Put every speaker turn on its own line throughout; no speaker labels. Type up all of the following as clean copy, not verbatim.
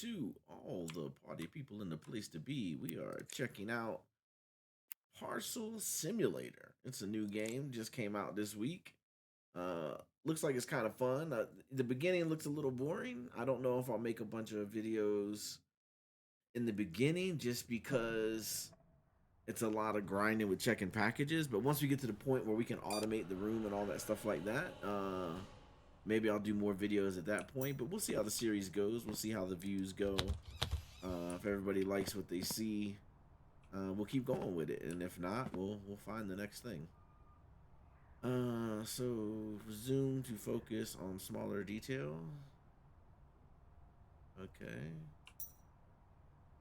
to all the party people in the place to be. We are checking out Parcel Simulator. It's a new game, just came out this week. Looks like it's kind of fun. The beginning looks a little boring. I don't know if I'll make a bunch of videos in the beginning just because it's a lot of grinding with checking packages. But once we get to the point where we can automate the room and all that stuff like that, maybe I'll do more videos at that point. But we'll see how the series goes. We'll see how the views go. If everybody likes what they see, we'll keep going with it, and if not, we'll find the next thing. So zoom to focus on smaller detail. Okay,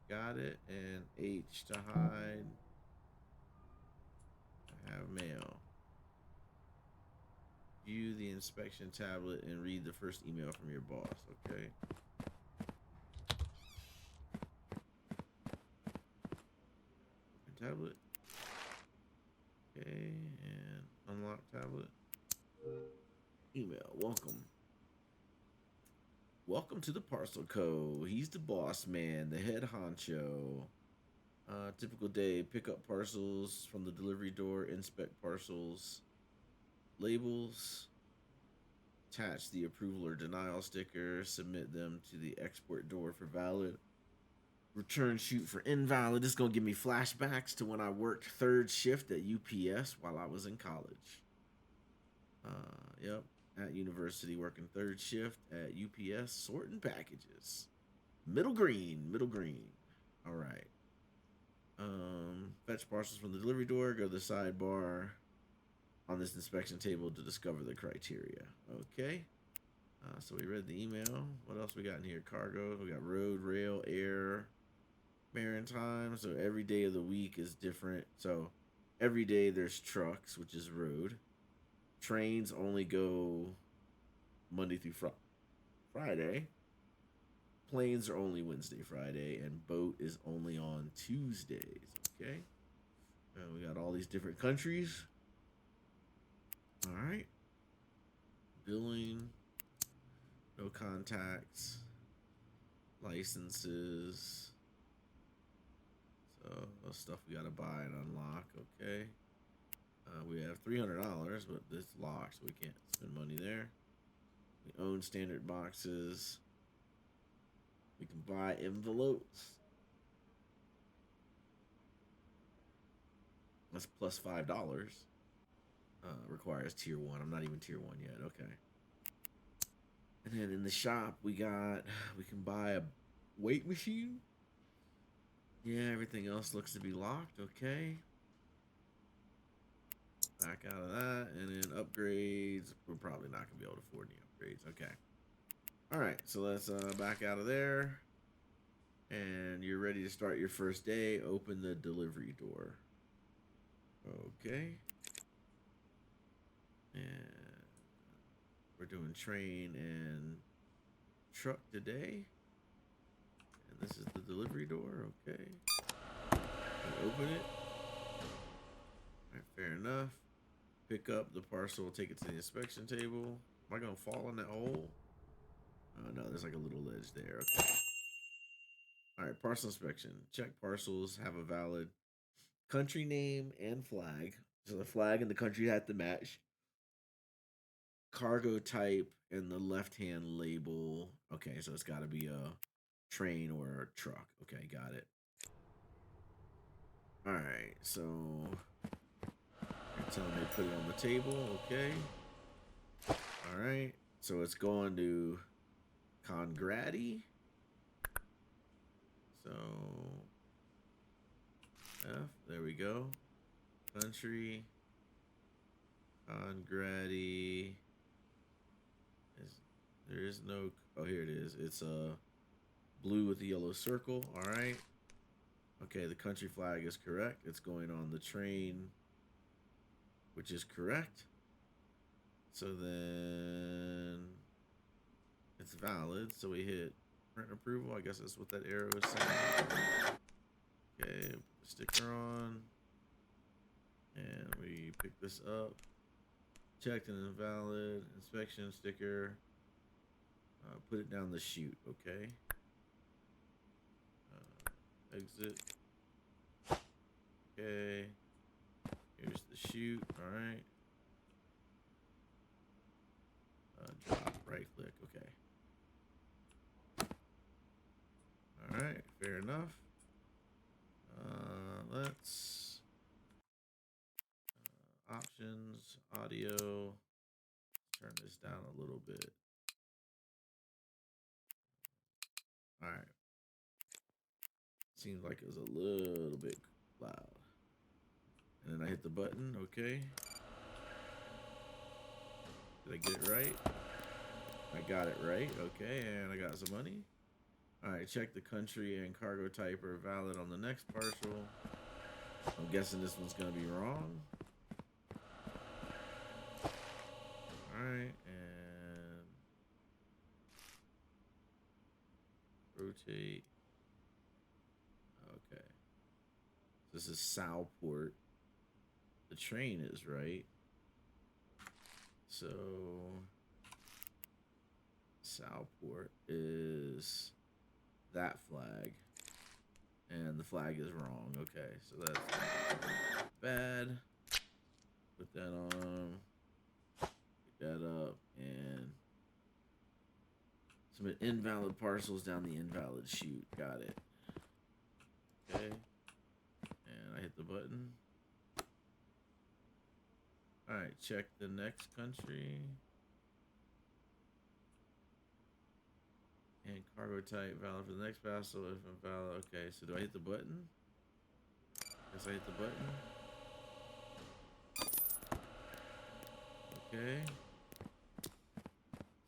got it. And H to hide. I have mail. View the inspection tablet and read the first email from your boss. Okay. Tablet. Okay, and unlock tablet. Email. Welcome to the Parcel Co. He's the boss man, the head honcho. Typical day: pick up parcels from the delivery door, inspect parcels, labels, attach the approval or denial sticker, submit them to the export door for valid, return shoot for invalid. This is gonna give me flashbacks to when I worked third shift at UPS while I was in college. Yep, at university working third shift at UPS sorting packages. Middle green. All right. Fetch parcels from the delivery door. Go to the sidebar on this inspection table to discover the criteria. Okay. So we read the email. What else we got in here? Cargo. We got road, rail, air, maritime. So every day of the week is different. So every day there's trucks, which is road. Trains only go Monday through Friday. Planes are only Wednesday, Friday, and boat is only on Tuesdays. Okay. We got all these different countries. All right. Billing. No contacts. Licenses. So stuff we gotta buy and unlock. Okay. We have $300, but this locked, so we can't spend money there. We own standard boxes. We can buy envelopes. That's plus $5. Requires tier 1. I'm not even tier 1 yet. Okay. And then in the shop, we can buy a weight machine. Yeah, everything else looks to be locked. Okay. Back out of that. And then upgrades. We're probably not going to be able to afford any upgrades. Okay. All right. So let's back out of there. And you're ready to start your first day. Open the delivery door. Okay. And we're doing train and truck today. And this is the delivery door. Okay. Open it. All right, fair enough. Pick up the parcel, take it to the inspection table. Am I gonna fall in that hole? Oh no, there's like a little ledge there. Okay. All right, parcel inspection. Check parcels have a valid country name and flag. So the flag and the country have to match. Cargo type and the left-hand label. Okay, so it's got to be a train or a truck. Okay, got it. All right, so tell them they put it on the table. Okay. All right, so it's going to Congrati. So F, there we go. Country. Congrati. There is no. Oh, here it is. It's blue with the yellow circle. All right. Okay, the country flag is correct. It's going on the train, which is correct. So then it's valid. So we hit print approval. I guess that's what that arrow is saying. Okay, put the sticker on. And we pick this up. Checked and invalid. Inspection sticker. Put it down the chute, okay? Exit. Okay. Here's the chute. All right. Drop. Right click. Okay. All right. Fair enough. Let's options, audio. Turn this down a little bit. All right. Seems like it was a little bit loud. And then I hit the button. Okay. Did I get it right? I got it right. Okay. And I got some money. All right. Check the country and cargo type are valid on the next parcel. I'm guessing this one's going to be wrong. All right. And rotate. Okay. This is Southport. The train is right. So Southport is that flag. And the flag is wrong. Okay, so that's bad. Put that on. Pick that up and submit invalid parcels down the invalid chute. Got it. Okay. And I hit the button. Alright, check the next country. And cargo type valid for the next parcel. If invalid, okay. So do I hit the button? Guess I hit the button. Okay.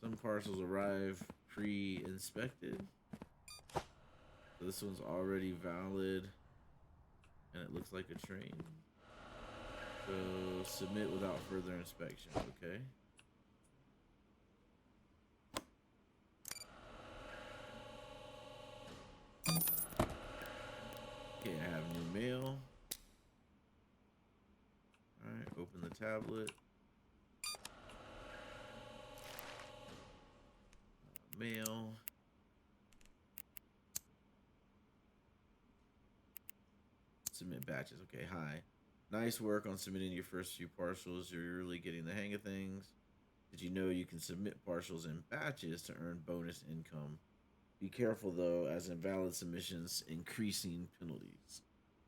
Some parcels arrive pre-inspected. So this one's already valid. And it looks like a train. So submit without further inspection. Okay. Okay, I have new mail. Alright, open the tablet. Mail. Submit batches. Okay, hi. Nice work on submitting your first few parcels. You're really getting the hang of things. Did you know you can submit parcels in batches to earn bonus income? Be careful though, as invalid submissions increasing penalties.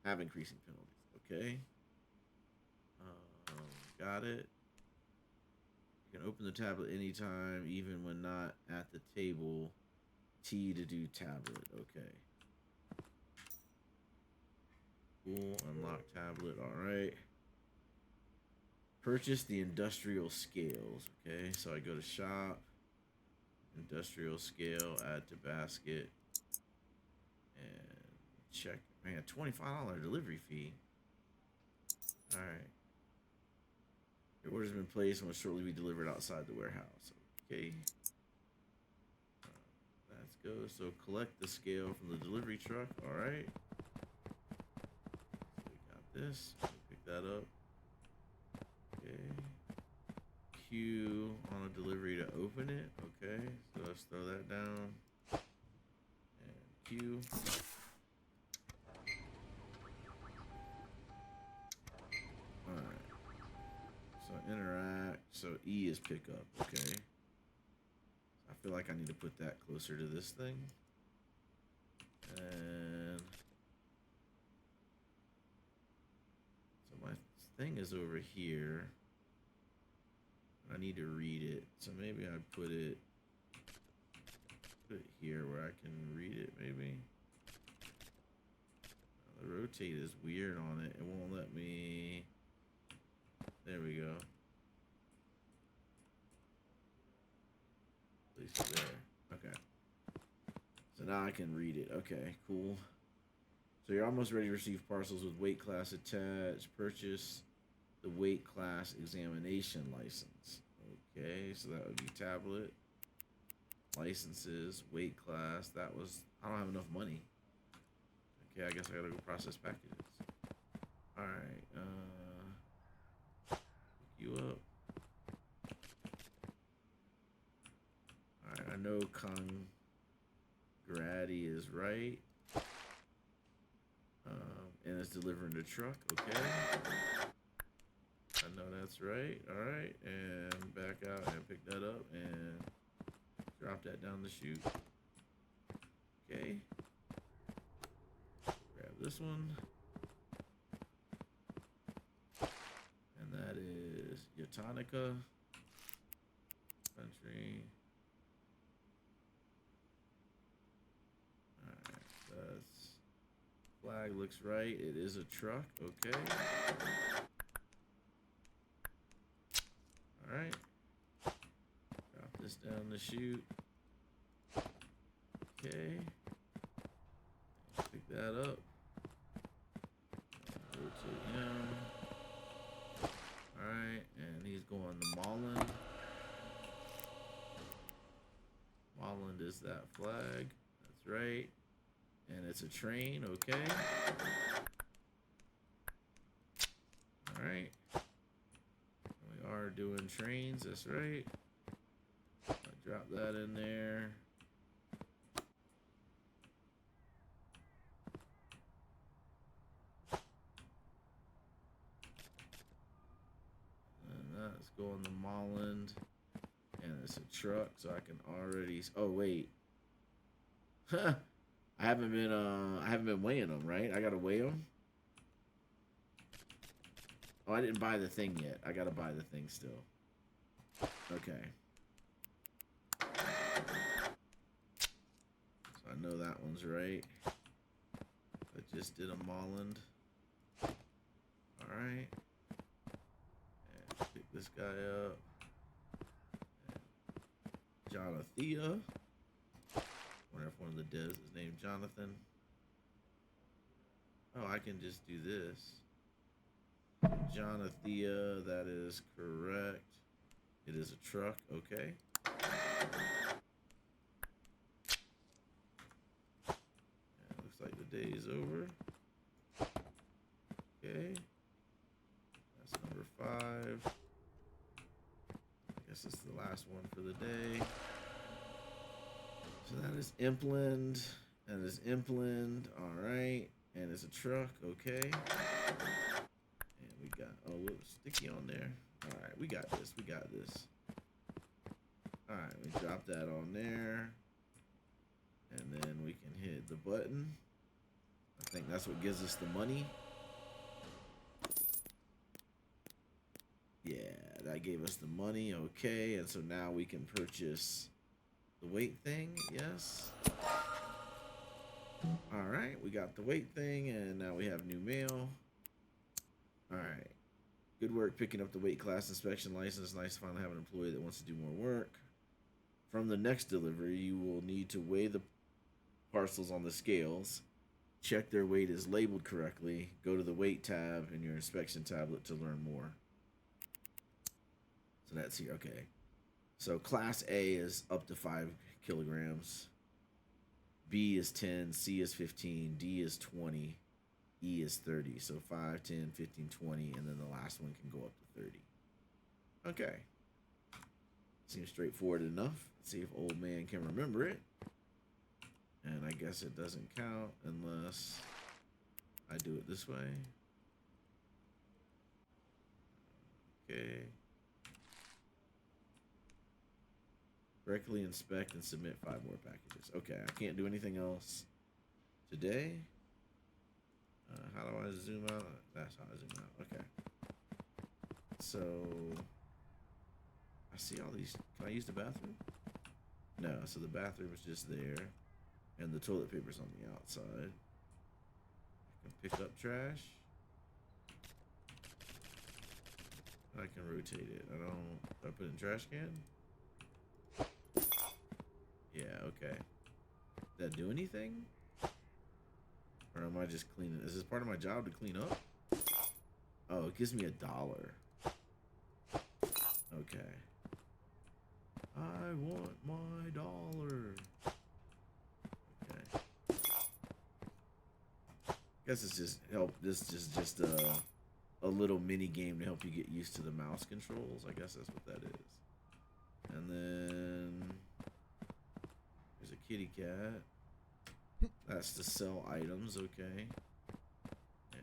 Have increasing penalties. Okay. Got it. You can open the tablet anytime, even when not at the table. T to do tablet. Okay. Cool. Unlock tablet. All right. Purchase the industrial scales. Okay. So I go to shop. Industrial scale. Add to basket. And check. Man, $25 delivery fee. All right. Your order's been placed and will shortly be delivered outside the warehouse. Okay. Let's go. So collect the scale from the delivery truck. All right. So we got this. Pick that up. Okay. Q on a delivery to open it. Okay. So let's throw that down. And Q. All right. So interact. So E is pick up. Okay. I feel like I need to put that closer to this thing. And so my thing is over here. I need to read it. So maybe I put it here where I can read it maybe. The rotate is weird on it. It won't let me. There we go. At least there. Okay. So now I can read it. Okay, cool. So you're almost ready to receive parcels with weight class attached. Purchase the weight class examination license. Okay, so that would be tablet. Licenses, weight class. That was, I don't have enough money. Okay, I guess I gotta go process packages. Alright, pick you up. Alright, I know Congrady is right. and it's delivering the truck. Okay. I know that's right. All right, and back out and pick that up and drop that down the chute. Okay. Grab this one. And that is Yatonica. Country. Alright, that's flag looks right. It is a truck. Okay. Alright. Drop this down the chute. Okay. Pick that up. Rotate him. Alright, and he's going to Molland. Molland is that flag. That's right. And it's a train, okay. Alright. We are doing trains, that's right. I'll drop that in there. That's going to Molland, and it's a truck, so I can already. Oh wait, I haven't been weighing them, right? I gotta weigh them. Oh, I didn't buy the thing yet. I gotta buy the thing still. Okay. So I know that one's right. I just did a Molland. All right. Pick this guy up. Jonathea. Wonder if one of the devs is named Jonathan. Oh, I can just do this. Jonathea, that is correct. It is a truck, okay. And looks like the day is over. Okay. That's number 5. I guess it's the last one for the day. So that is Impland. That is Impland. All right. And it's a truck. Okay. And we got, oh, a little sticky on there. All right. We got this. We got this. All right. We drop that on there. And then we can hit the button. I think that's what gives us the money. Yeah, that gave us the money. Okay, and so now we can purchase the weight thing. Yes. All right, we got the weight thing, and now we have new mail. All right. Good work picking up the weight class inspection license. Nice to finally have an employee that wants to do more work. From the next delivery, you will need to weigh the parcels on the scales. Check their weight is labeled correctly. Go to the weight tab in your inspection tablet to learn more. So that's here, okay. So class A is up to 5 kilograms. B is 10, C is 15, D is 20, E is 30. So 5, 10, 15, 20, and then the last one can go up to 30. Okay. Seems straightforward enough. Let's see if old man can remember it. And I guess it doesn't count unless I do it this way. Okay. Correctly inspect and submit 5 more packages. Okay, I can't do anything else today. How do I zoom out? That's how I zoom out. Okay. So, I see all these. Can I use the bathroom? No, so the bathroom is just there. And the toilet paper's on the outside. I can pick up trash. I can rotate it. Do I put it in trash can? Yeah, okay. Did that do anything? Or am I just cleaning? Is this part of my job to clean up? Oh, it gives me $1. Okay. I want my $1. Okay. Guess it's just help. This is just a little mini game to help you get used to the mouse controls. I guess that's what that is. And then there's a kitty cat. That's to sell items, okay.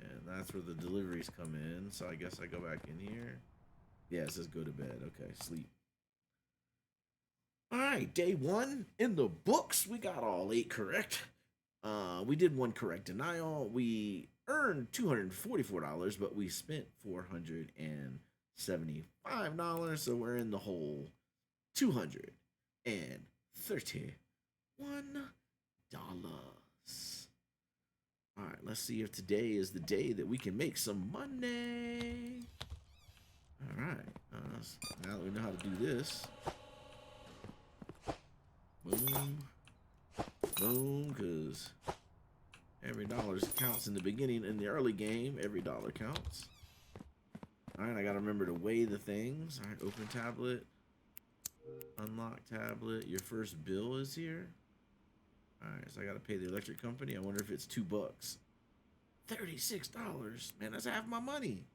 And that's where the deliveries come in. So I guess I go back in here. Yeah, it says go to bed. Okay, sleep. All right, day one in the books. We got all 8 correct. We did 1 correct denial. We earned $244, but we spent $475. So we're in the hole $231. All right, let's see if today is the day that we can make some money. All right, now that we know how to do this, boom, boom, because every dollar counts in the beginning. In the early game, every dollar counts. All right, I gotta remember to weigh the things. All right, open tablet, unlock tablet. Your first bill is here. All right, so I gotta pay the electric company. I wonder if it's $2. $36. Man, that's half my money.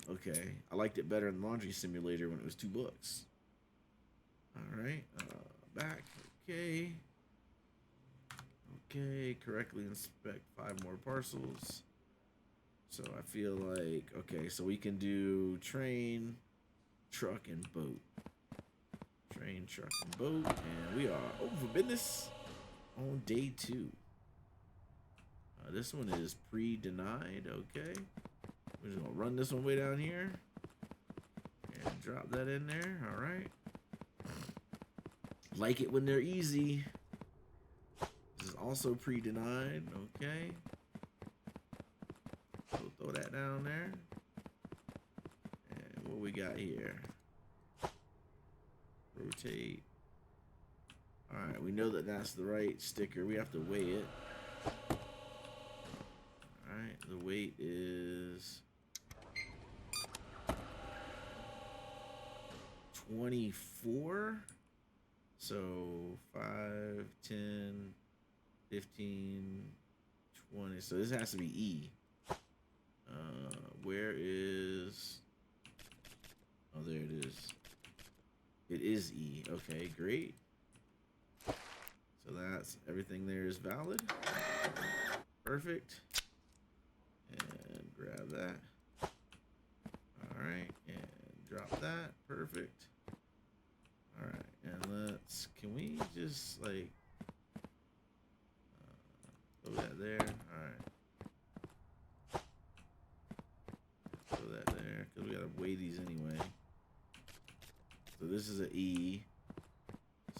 Okay. I liked it better in Laundry Simulator when it was $2. All right. Back. Okay. Okay. Correctly inspect 5 more parcels. So I feel like, okay, so we can do train, truck, and boat. Train, truck, and boat. And we are open for business on day 2. This one is pre-denied. Okay. We're just going to run this one way down here. And drop that in there. All right. Like it when they're easy. This is also pre-denied. Okay. So throw that down there. And what we got here? Rotate. All right, we know that that's the right sticker. We have to weigh it. All right, the weight is 24. So 5, 10, 15, 20. So this has to be E. Where is... Oh, there it is. It is E. Okay, great. So that's everything there is valid. Perfect. And grab that. All right, and drop that. Perfect. All right, and let's, can we just like throw that there? All right. Throw that there, because we gotta weigh these anyway. So this is an E,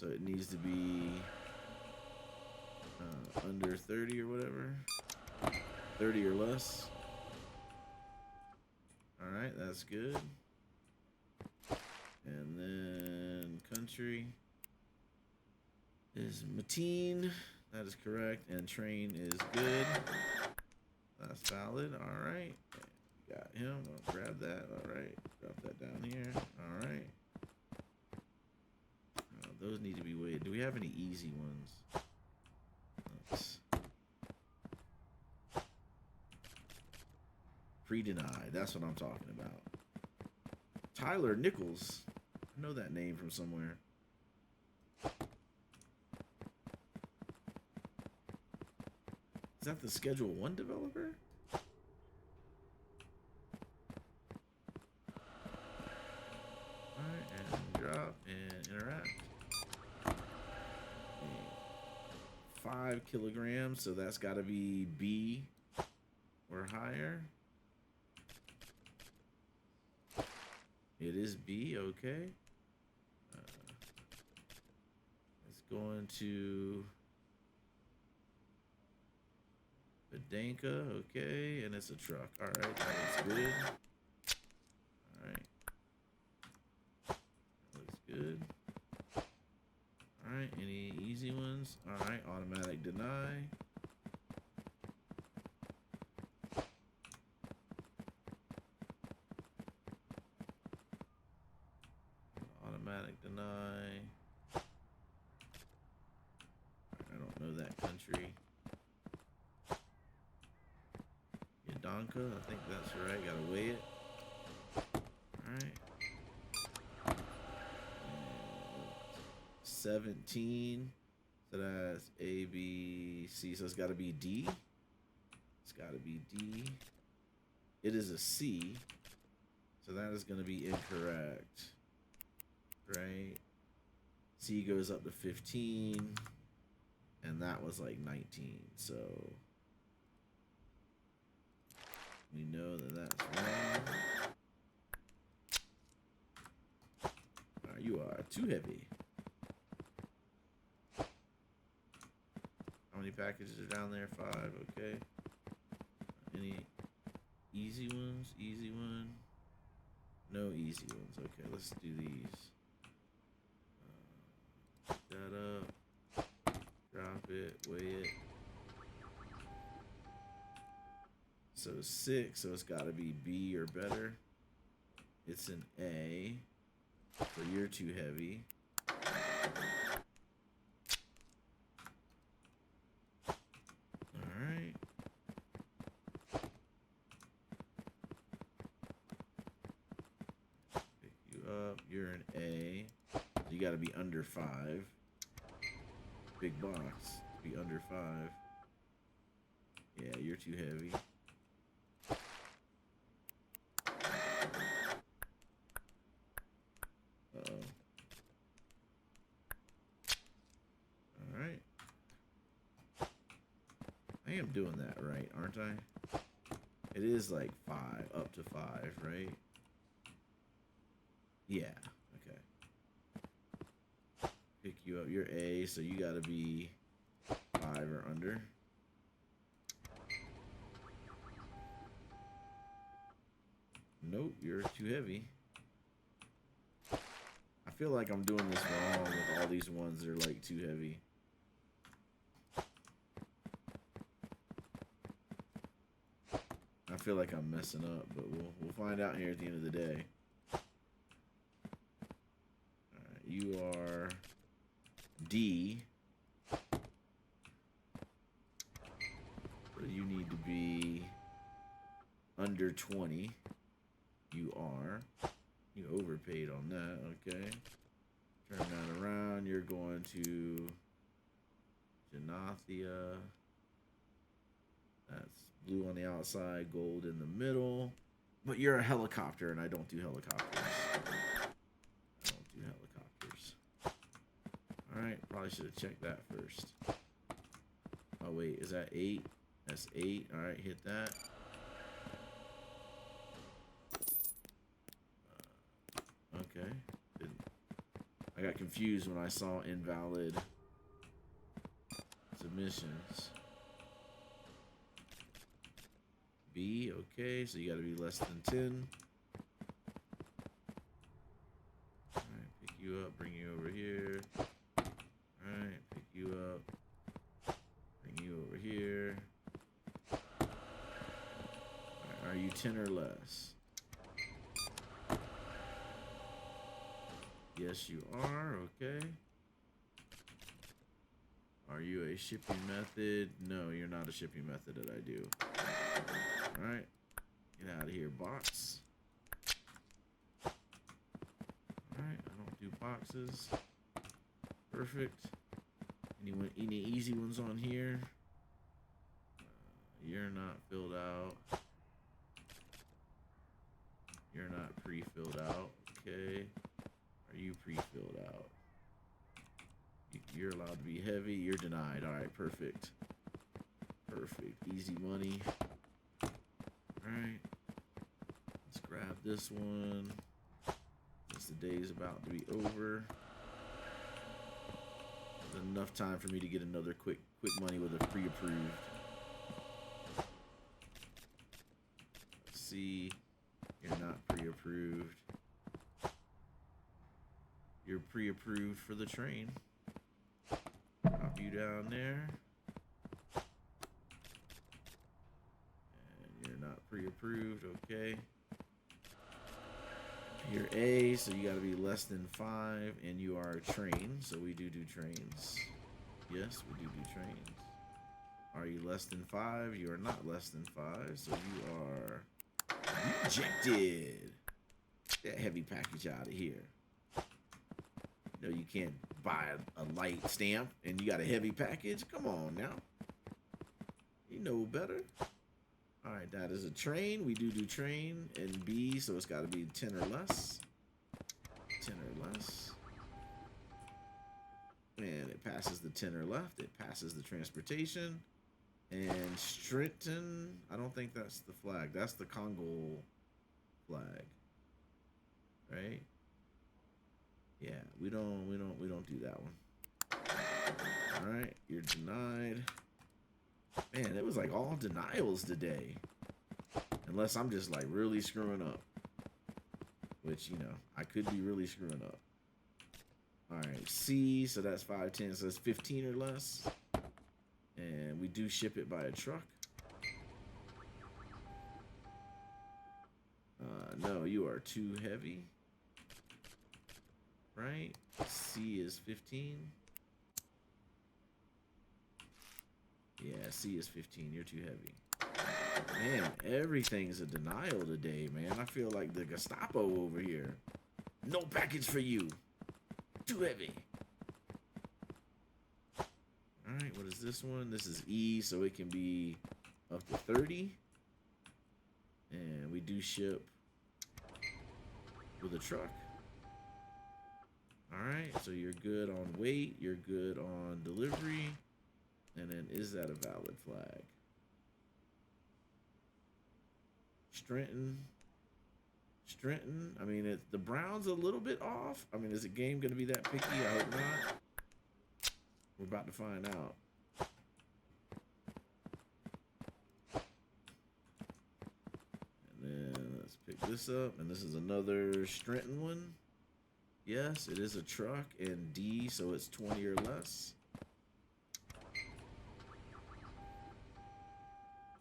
so it needs to be under 30 or whatever. 30 or less. All right, that's good. And then country is Mateen. That is correct. And train is good. That's valid. All right. Got him. I'll grab that. All right. Drop that down here. All right. Those need to be weighed. Do we have any easy ones? Pre-denied. That's what I'm talking about. Tyler Nichols. I know that name from somewhere. Is that the Schedule 1 developer? Alright, and drop and interact. 5 kilograms, so that's got to be B or higher. It is B, okay. It's going to Bedanka, okay, and it's a truck. All right, that looks good. All right, that looks good. All right, any easy ones? All right, automatic deny. Automatic deny. I don't know that country. Yadonka, I think that's right. Gotta weigh it. Alright. 17. So that's A, B, C. So it's gotta be D. It's got to be D. It is a C. So that is going to be incorrect. Right? C goes up to 15. And that was like 19. So we know that that's wrong. You are too heavy. How many packages are down there? 5. Okay. Any easy ones? Easy one? No easy ones. Okay, let's do these. Pick that up. Drop it. Weigh it. So 6. So it's got to be B or better. It's an A. So you're too heavy. Alright. Pick you up. You're an A. You gotta be under 5. Big box. Be under 5. Yeah, you're too heavy. Alright. I am doing that right, aren't I? It is like 5, up to 5, right? Yeah, okay. Pick you up. You're A, so you gotta be 5 or under. Nope, you're too heavy. I feel like I'm doing this wrong with all these ones that are like too heavy. I feel like I'm messing up, but we'll find out here at the end of the day. Alright, you are D. So you need to be under 20. You are. You overpaid on that, okay. Turn that around. You're going to Janathia. That's blue on the outside, gold in the middle. But you're a helicopter, and I don't do helicopters. I don't do helicopters. Alright, probably should have checked that first. Oh, wait, is that 8? That's 8. Alright, hit that. Okay. I got confused when I saw invalid submissions. B, okay, so you gotta be less than 10. Alright, pick you up, bring you over here. Alright, pick you up, bring you over here. Alright, are you 10 or less? Yes, you are, okay. Are you a shipping method? No, you're not a shipping method that I do. Alright. Get out of here, box. Alright, I don't do boxes. Perfect. Any easy ones on here? You're not filled out. You're not pre-filled out. Okay. Are you pre-filled out? You're allowed to be heavy. You're denied. Alright, perfect. Perfect. Easy money. Alright. Let's grab this one. Since the day is about to be over. There's enough time for me to get another quick money with a pre-approved. Let's see. You're not pre-approved. You're pre-approved for the train. Drop you down there. And you're not pre-approved, okay. You're A, so you gotta be less than 5, and you are a train, so we do trains. Yes, we do trains. Are you less than 5? You are not less than 5, so you are rejected. Get that heavy package out of here. No, you can't buy a light stamp and you got a heavy package. Come on now. You know better. All right, that is a train. We do train and B, so it's got to be 10 or less. 10 or less. And it passes the 10 or left. It passes the transportation. And Stritton, I don't think that's the flag. That's the Congo flag. Right? Yeah, we don't do that one. All right, you're denied. Man, it was like all denials today. Unless I'm just like really screwing up. Which, you know, I could be really screwing up. Alright, C, so that's 5, 10, so that's 15 or less. And we do ship it by a truck. No, you are too heavy. Right? C is 15. Yeah, C is 15. You're too heavy. Man, everything's a denial today, man. I feel like the Gestapo over here. No package for you. Too heavy. Alright, what is this one? This is E, so it can be up to 30. And we do ship with a truck. Alright, so you're good on weight. You're good on delivery. And then, is that a valid flag? Strenton. I mean, the Browns a little bit off. I mean, is the game going to be that picky? I hope not. We're about to find out. And then let's pick this up. And this is another Strenton one. Yes, it is a truck. And D, so it's 20 or less.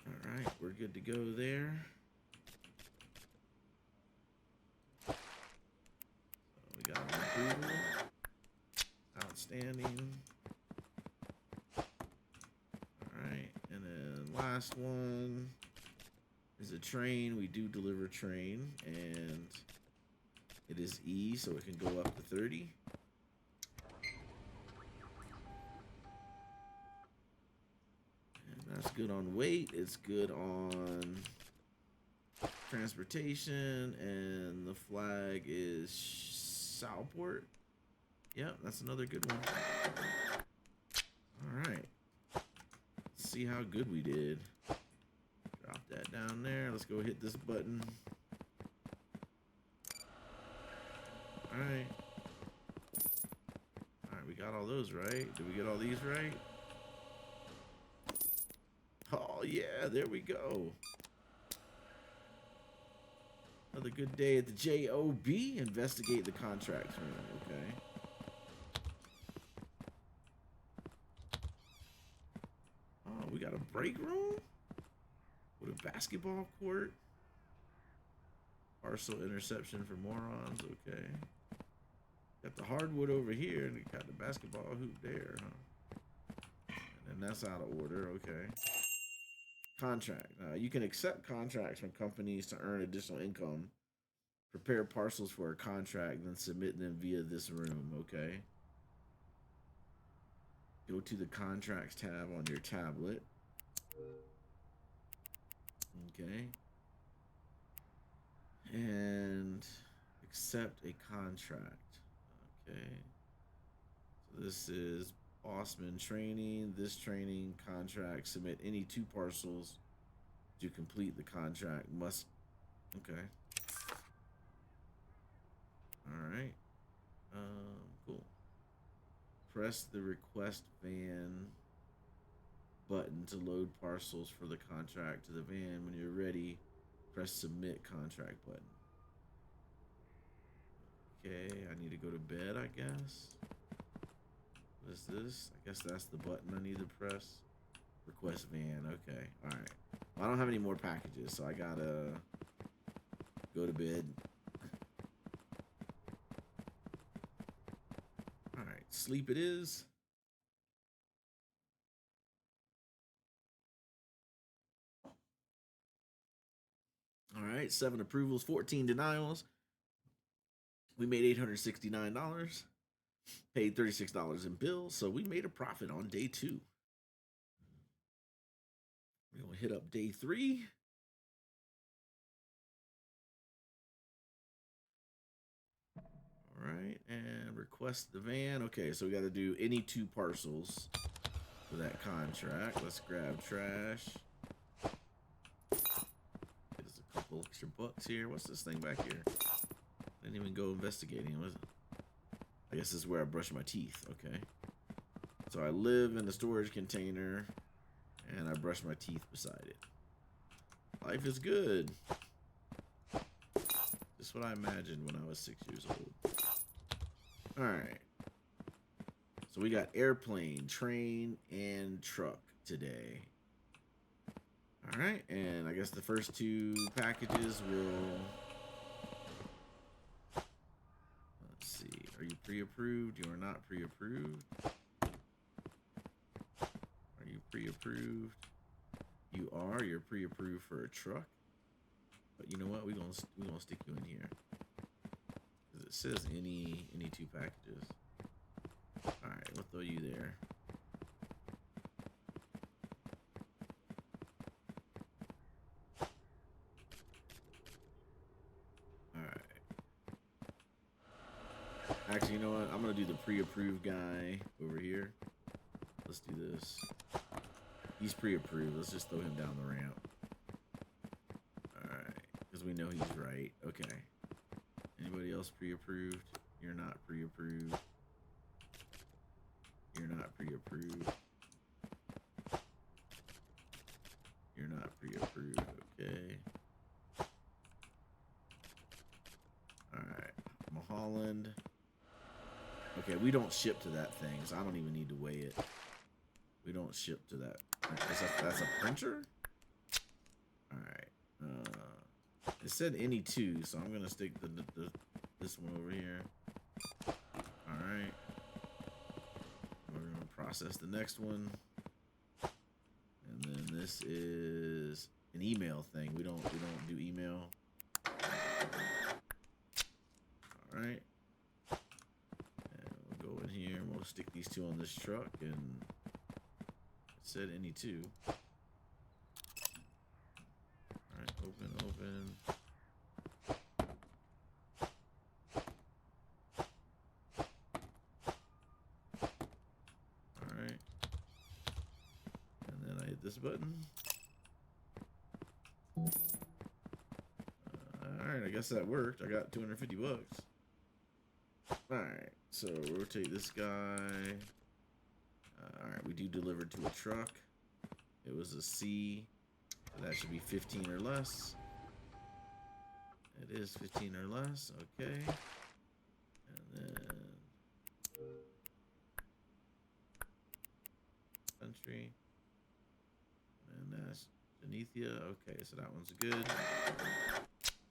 All right, we're good to go there. We got an approval. Outstanding. Alright, and then last one is a train. We do deliver train, and it is E, so it can go up to 30. And that's good on weight. It's good on transportation, and the flag is Southport. Yep, that's another good one. All right. Let's see how good we did. Drop that down there. Let's go hit this button. All right. All right, we got all those right. Did we get all these right? Oh, yeah, there we go. Another good day at the JOB. Investigate the contracts room, okay. Oh, we got a break room with a basketball court. Parcel interception for morons, okay. Got the hardwood over here, and we got the basketball hoop there, huh? And then that's out of order, okay. Contract. You can accept contracts from companies to earn additional income. Prepare parcels for a contract, then submit them via this room, okay? Go to the contracts tab on your tablet. Okay. And accept a contract. Okay. So this is Bossman training. This training contract. Submit any 2 parcels to complete the contract. Must. Okay. All right. Cool. Press the request van button to load parcels for the contract to the van. When you're ready, press submit contract button. Okay, I need to go to bed, I guess. What is this? I guess that's the button I need to press. Request van, okay, alright. Well, I don't have any more packages, so I gotta go to bed. Alright, sleep it is. Alright, 7 approvals, 14 denials. We made $869. Paid $36 in bills, so we made a profit on day 2. We're going to hit up day 3. right, and request the van. Okay, so we got to do any 2 parcels for that contract. Let's grab trash. There's a couple extra bucks here. What's this thing back here? Didn't even go investigating, was it? I guess this is where I brush my teeth. Okay. So I live in the storage container, and I brush my teeth beside it. Life is good. Just what I imagined when I was 6 years old. Alright. So we got airplane, train, and truck today. Alright, and I guess the first 2 packages will... Let's see. Are you pre-approved? You are not pre-approved. Are you pre-approved? You are. You're pre-approved for a truck. But you know what? We're gonna stick you in here. Because it says any 2 packages. Alright, we'll throw you there. Alright. Actually, you know what? I'm gonna do the pre-approved guy over here. Let's do this. He's pre-approved. Let's just throw him down the ramp. Alright. Because we know he's right. Okay. Anybody else pre-approved? You're not pre-approved. You're not pre-approved. You're not pre-approved. Okay. Alright. Mulholland. Okay, we don't ship to that thing, so I don't even need to weigh it. We don't ship to that. That's a printer? Alright. It said any 2, so I'm gonna stick this one over here. Alright. We're gonna process the next one. And then this is an email thing. We don't do email. Alright. And we'll go in here and we'll stick these 2 on this truck, and it said any 2. Alright, open. Alright. And then I hit this button. Alright, I guess that worked. I got 250 bucks. Alright, so rotate this guy. Alright, we do deliver to a truck. It was a C. So that should be 15 or less. It is 15 or less. Okay. And then country. And that's Genethia. Okay, so that one's good.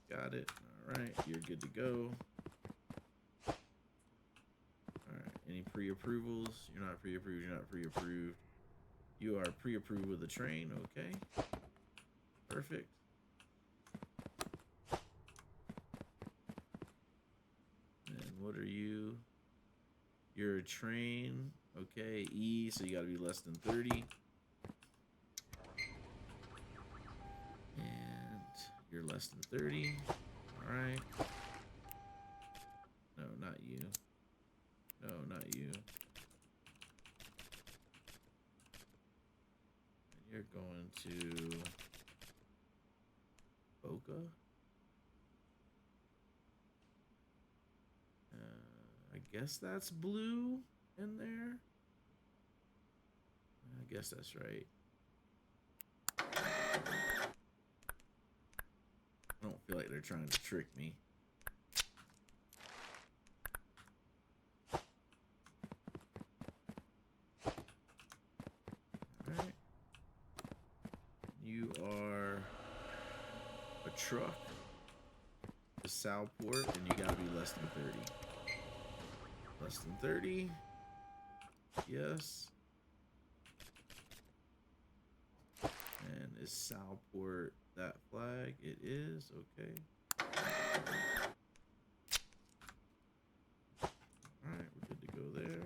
Got it. Alright, you're good to go. Alright, any pre-approvals? You're not pre-approved, you're not pre-approved. You are pre-approved with the train, okay. Perfect. And what are you? You're a train, okay. E, so you gotta be less than 30. And you're less than 30. Alright. No, not you. No, not you. You're going to Boca. I guess that's blue in there. I guess that's right. I don't feel like they're trying to trick me. Alright. You are a truck, a Southport, and you gotta be less than 30. Less than 30. Yes. And is Southport that flag? It is. Okay. Alright, we're good to go there.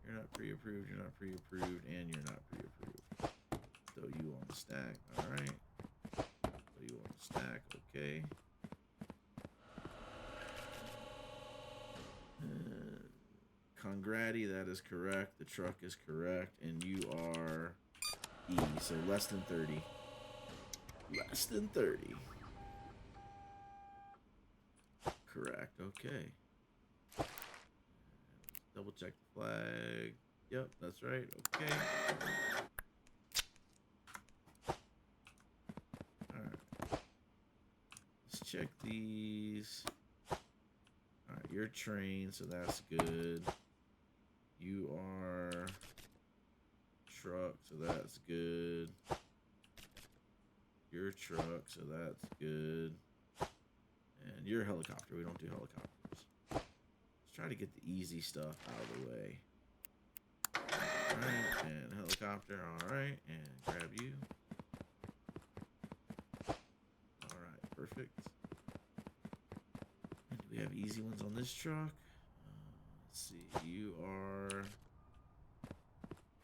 You're not pre-approved, you're not pre-approved, and you're not pre-approved. Throw you on the stack. Alright. Throw you on the stack. Okay. Congrati, that is correct. The truck is correct. And you are E, so less than 30. Less than 30. Correct, okay. Double check the flag. Yep, that's right, okay. Alright. Let's check these. Alright, you're trained, so that's good. You are truck, so that's good. You're truck, so that's good. And you're helicopter. We don't do helicopters. Let's try to get the easy stuff out of the way. Alright, and helicopter, alright, and grab you. Alright, perfect. And do we have easy ones on this truck? Let's see, you are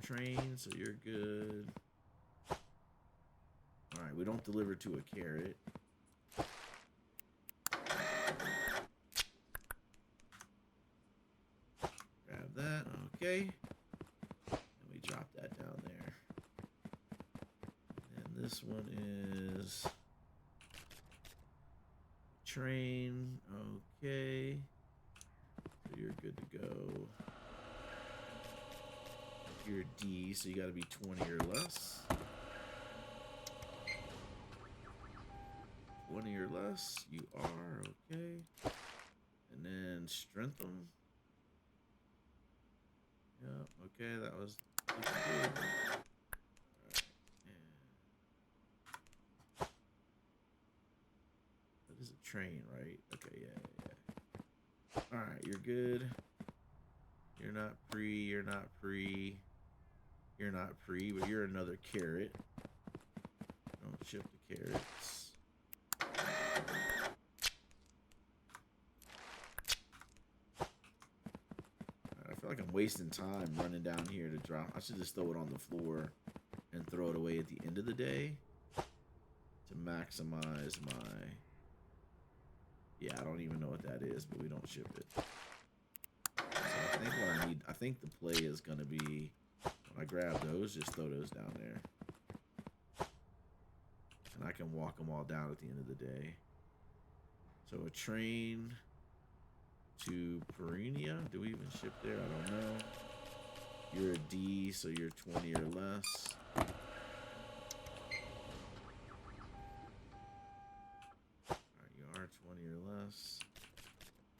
trained, so you're good. Alright, we don't deliver to a carrot. Grab that, okay. And we drop that down there. And this one is train, okay. So you're good to go. You're D, so you gotta be 20 or less. 20 or less, you are, okay. And then strength them. Yeah, okay, that was good. Alright, that is a train, right? Okay, yeah. Alright, you're good. You're not pre, you're not pre. You're not pre, but you're another carrot. Don't ship the carrots. I feel like I'm wasting time running down here to drop. I should just throw it on the floor and throw it away at the end of the day to maximize my... Yeah, I don't even know what that is, but we don't ship it. So I think what I need... I think the play is going to be... When I grab those, just throw those down there. And I can walk them all down at the end of the day. So a train to Perinia. Do we even ship there? I don't know. You're a D, so you're 20 or less. Alright, you are 20 or less.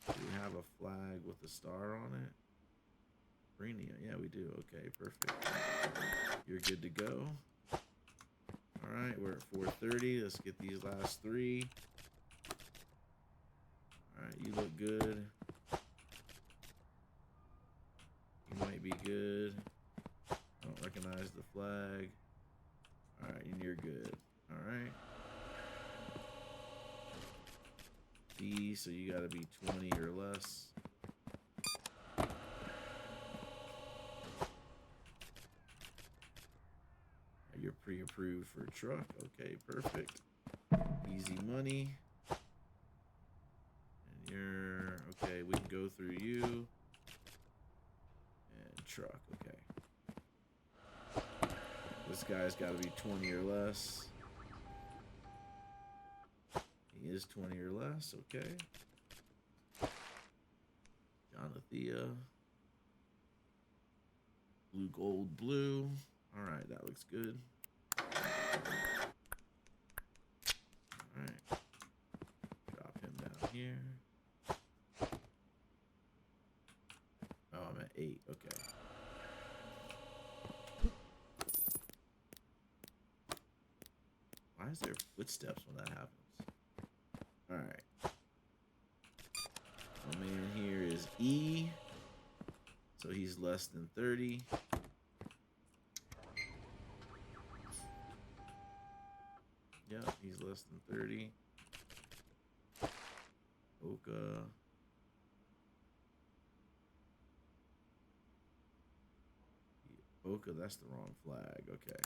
Do we have a flag with a star on it? Perinia, yeah, we do. Okay, perfect. You're good to go. Alright, we're at 430. Let's get these last three. Alright, you look good. You might be good. I don't recognize the flag. Alright, and you're good. Alright. D, so you gotta be 20 or less. You're pre-approved for a truck. Okay, perfect. Easy money. And you're... Okay, we can go through you. And truck, okay. This guy's got to be 20 or less. He is 20 or less, okay. Jonathia. Blue, gold, blue. Alright, that looks good. Alright. Drop him down here. Oh, I'm at 8. Okay. Why is there footsteps when that happens? Alright. My man here is E. So he's less than 30. Yeah, he's less than 30. Oka. Oka, that's the wrong flag. Okay.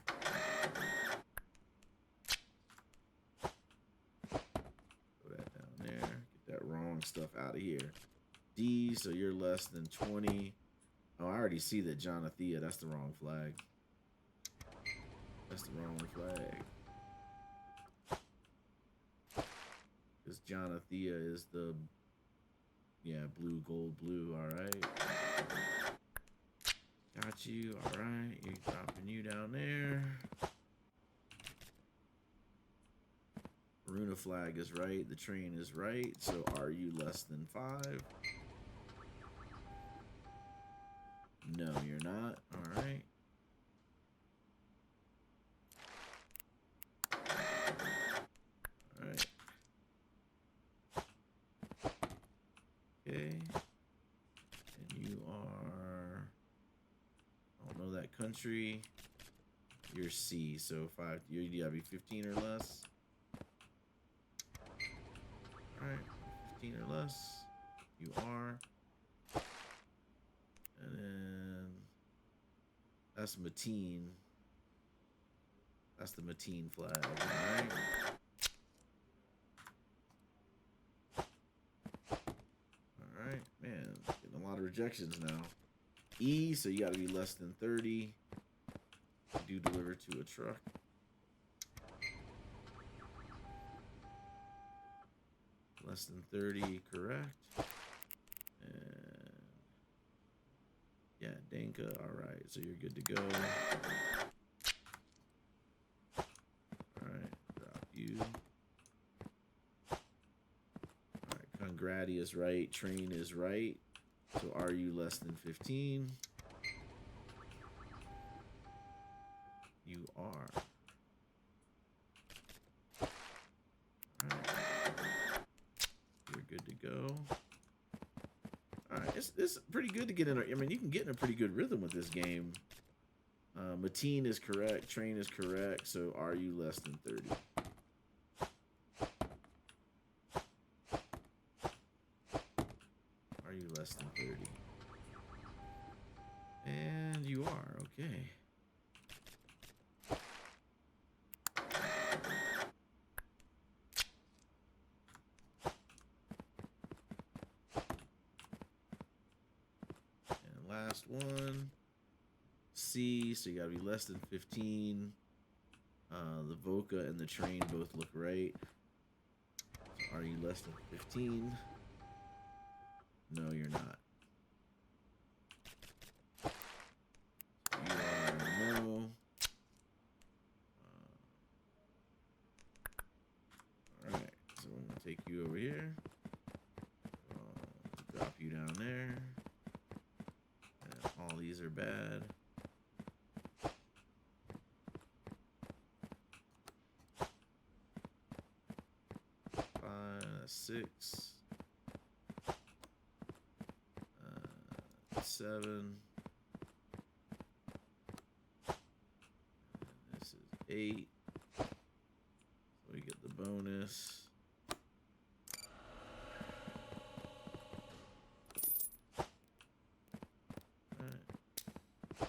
Throw that down there. Get that wrong stuff out of here. D, so you're less than 20. Oh, I already see that Jonathea. That's the wrong flag. That's the wrong flag. Because Jonathea is the, yeah, blue, gold, blue. All right. Got you. All right. You're dropping you down there. Runa flag is right. The train is right. So are you less than 5? No, you're not. All right. All right. Okay. And you are, I don't know that country. You're C. So 5. You gotta be 15 or less. All right. 15 or less. You are. And then that's Mateen. That's the Mateen flag. Alright. Alright, man. Getting a lot of rejections now. E, so you gotta be less than 30. You do deliver to a truck. Less than 30, correct. And yeah, Danka. Alright, so you're good to go. Alright, drop you. Alright, Congrati is right. Train is right. So are you less than 15? You are. Alright. You're good to go. Alright, it's pretty good to get in. I mean, you can get in a pretty good rhythm with this game. Mateen is correct. Train is correct. So are you less than 30? Are you less than 30? And you are. Okay. And last one. C, so you gotta be less than 15. The Voca and the train both look right. So are you less than 15? No, you're not. You are no. Alright, so I'm gonna take you over here. Drop you down there. And all these are bad. 6, 7. And this is 8. So we get the bonus. All right.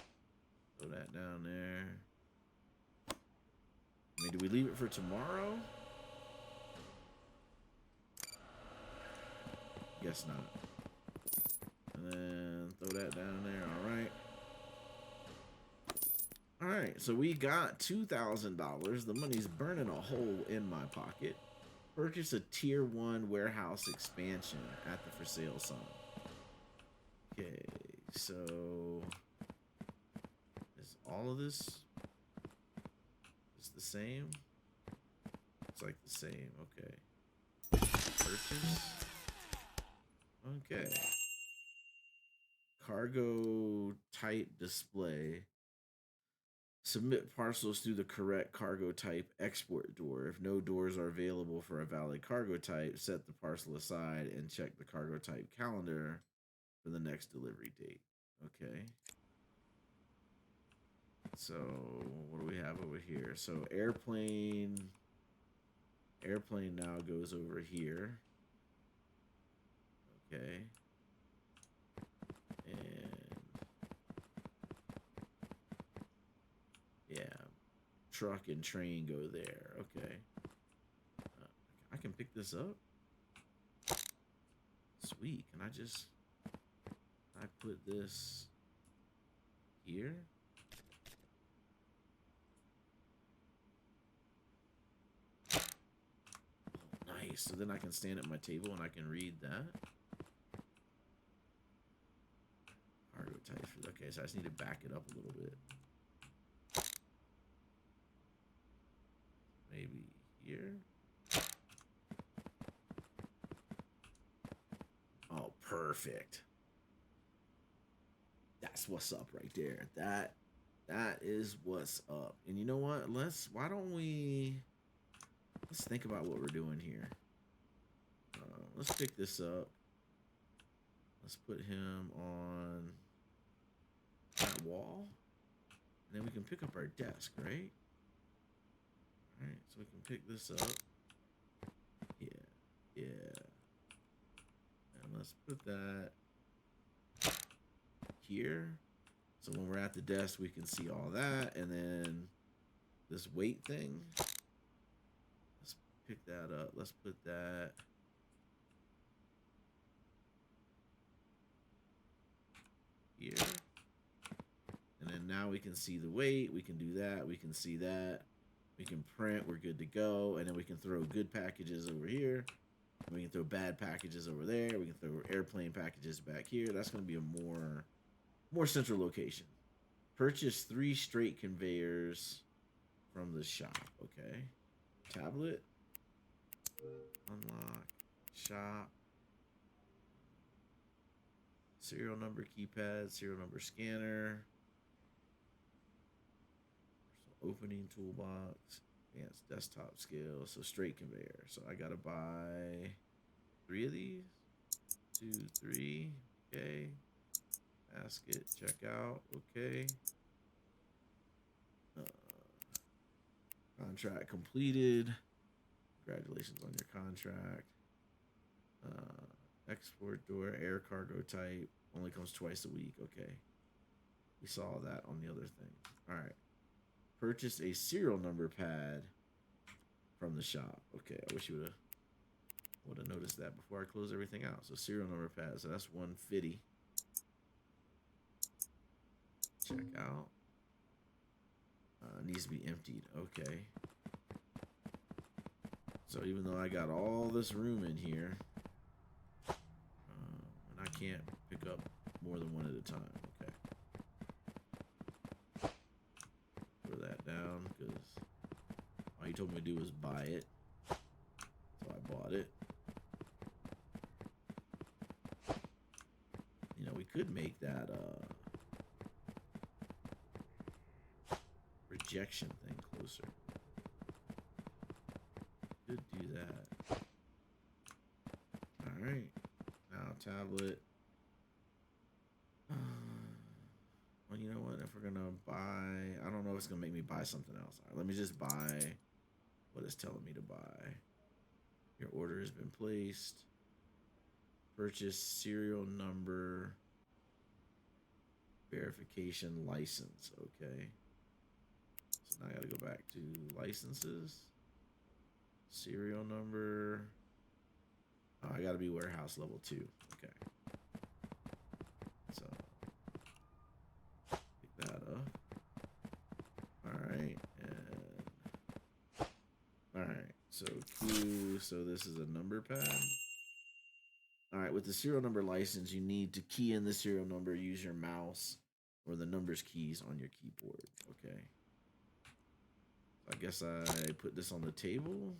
Throw that down there. I mean, do we leave it for tomorrow? Guess not. And then throw that down there. All right. All right. So we got $2,000. The money's burning a hole in my pocket. Purchase a tier 1 warehouse expansion at the for sale sign. Okay. So is all of this is the same? It's like the same. Okay. Purchase. Okay. Cargo type display. Submit parcels through the correct cargo type export door. If no doors are available for a valid cargo type, set the parcel aside and check the cargo type calendar for the next delivery date. Okay. So what do we have over here? So airplane now goes over here. Okay. And yeah, truck and train go there. Okay. I can pick this up. Sweet. Can I put this here. Nice. So then I can stand at my table and I can read that. Cargo type. Okay, so I just need to back it up a little bit. Maybe here. Oh, perfect. That's what's up right there. That is what's up. And you know what? Let's think about what we're doing here. Let's pick this up. Let's put him on that wall. And then we can pick up our desk, right? Alright, so we can pick this up. Yeah. And let's put that here. So when we're at the desk, we can see all that. And then this weight thing. Let's pick that up. Let's put that here. And then now we can see the weight. We can do that. We can see that. We can print. We're good to go. And then we can throw good packages over here. We can throw bad packages over there. We can throw airplane packages back here. That's going to be a more central location. Purchase 3 straight conveyors from the shop. Okay. Tablet. Unlock. Shop. Serial number keypad. Serial number scanner. Opening toolbox. Advanced desktop scale. So straight conveyor. So I gotta buy 3 of these. 2, 3. Okay. Basket. Checkout. Okay. Contract completed. Congratulations on your contract. Export door. Air cargo type. Only comes twice a week. Okay. We saw that on the other thing. All right. Purchased a serial number pad from the shop. Okay, I wish you would have noticed that before I close everything out. So serial number pad. So that's 150. Check out. Needs to be emptied. Okay. So even though I got all this room in here, and I can't pick up more than one at a time. Okay. Throw that down because all you told me to do was buy it. So I bought it. You know, we could make that rejection thing closer. Could do that. Alright. Now tablet. Well, you know what? If we're gonna buy, I don't know if it's gonna make me buy something else. All right, let me just buy what it's telling me to buy. Your order has been placed. Purchase serial number verification license. Okay. So now I gotta go back to licenses. Serial number. Oh, I gotta be warehouse level 2. Okay. So pick that up. Alright, and alright, so Q, so this is a number pad. Alright, with the serial number license, you need to key in the serial number, use your mouse or the numbers keys on your keyboard. Okay. I guess I put this on the table.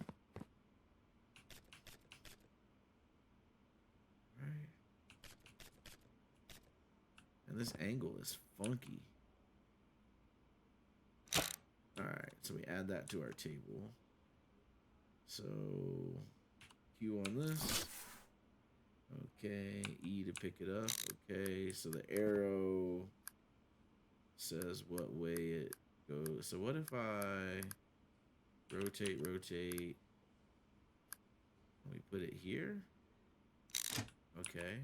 Right. And this angle is funky. Alright, so we add that to our table. So Q on this. Okay, E to pick it up. Okay, so the arrow says what way it goes. So what if I rotate? We put it here. Okay.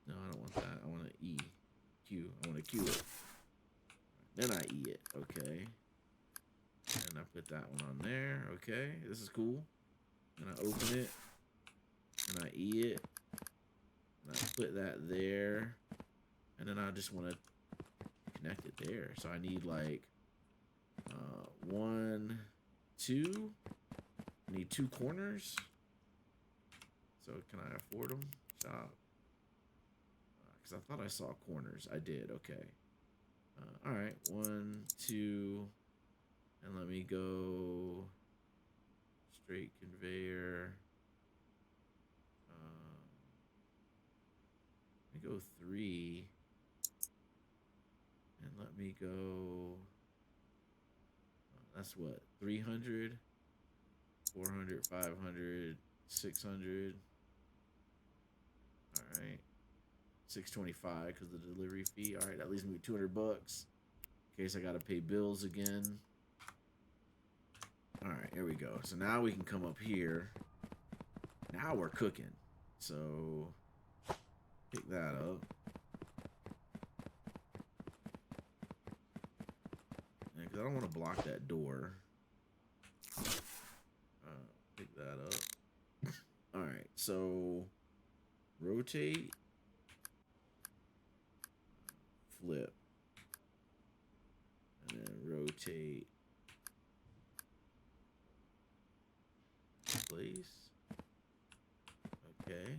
No, I don't want that. I want to E. Q. I want to Q it. Then I E it. Okay. And I put that one on there. Okay. This is cool. And I open it. And I E it. And I put that there. And then I just want to connect it there. So I need like 1, 2. I need 2 corners. So can I afford them? Stop. Because I thought I saw corners. I did. Okay. All right. 1, 2. And let me go straight conveyor. Let me go 3. And let me go. That's what? 300, 400, 500, 600. All right. 625 because of the delivery fee. All right, that leaves me with 200 bucks in case I got to pay bills again. All right, here we go. So now we can come up here. Now we're cooking. So pick that up. Because I don't want to block that door. Pick that up. All right, so rotate, flip, and then rotate, place. Okay.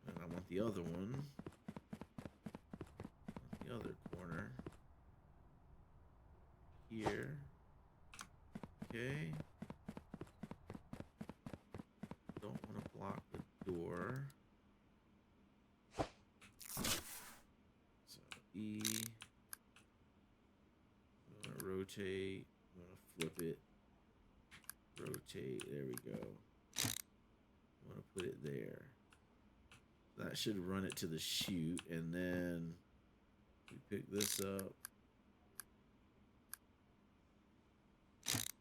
And I want the other one. The other corner. Here. Okay. Don't want to block the door. So E. I'm going to rotate. I'm going to flip it. Rotate. There we go. I'm going to put it there. That should run it to the chute. And then we pick this up.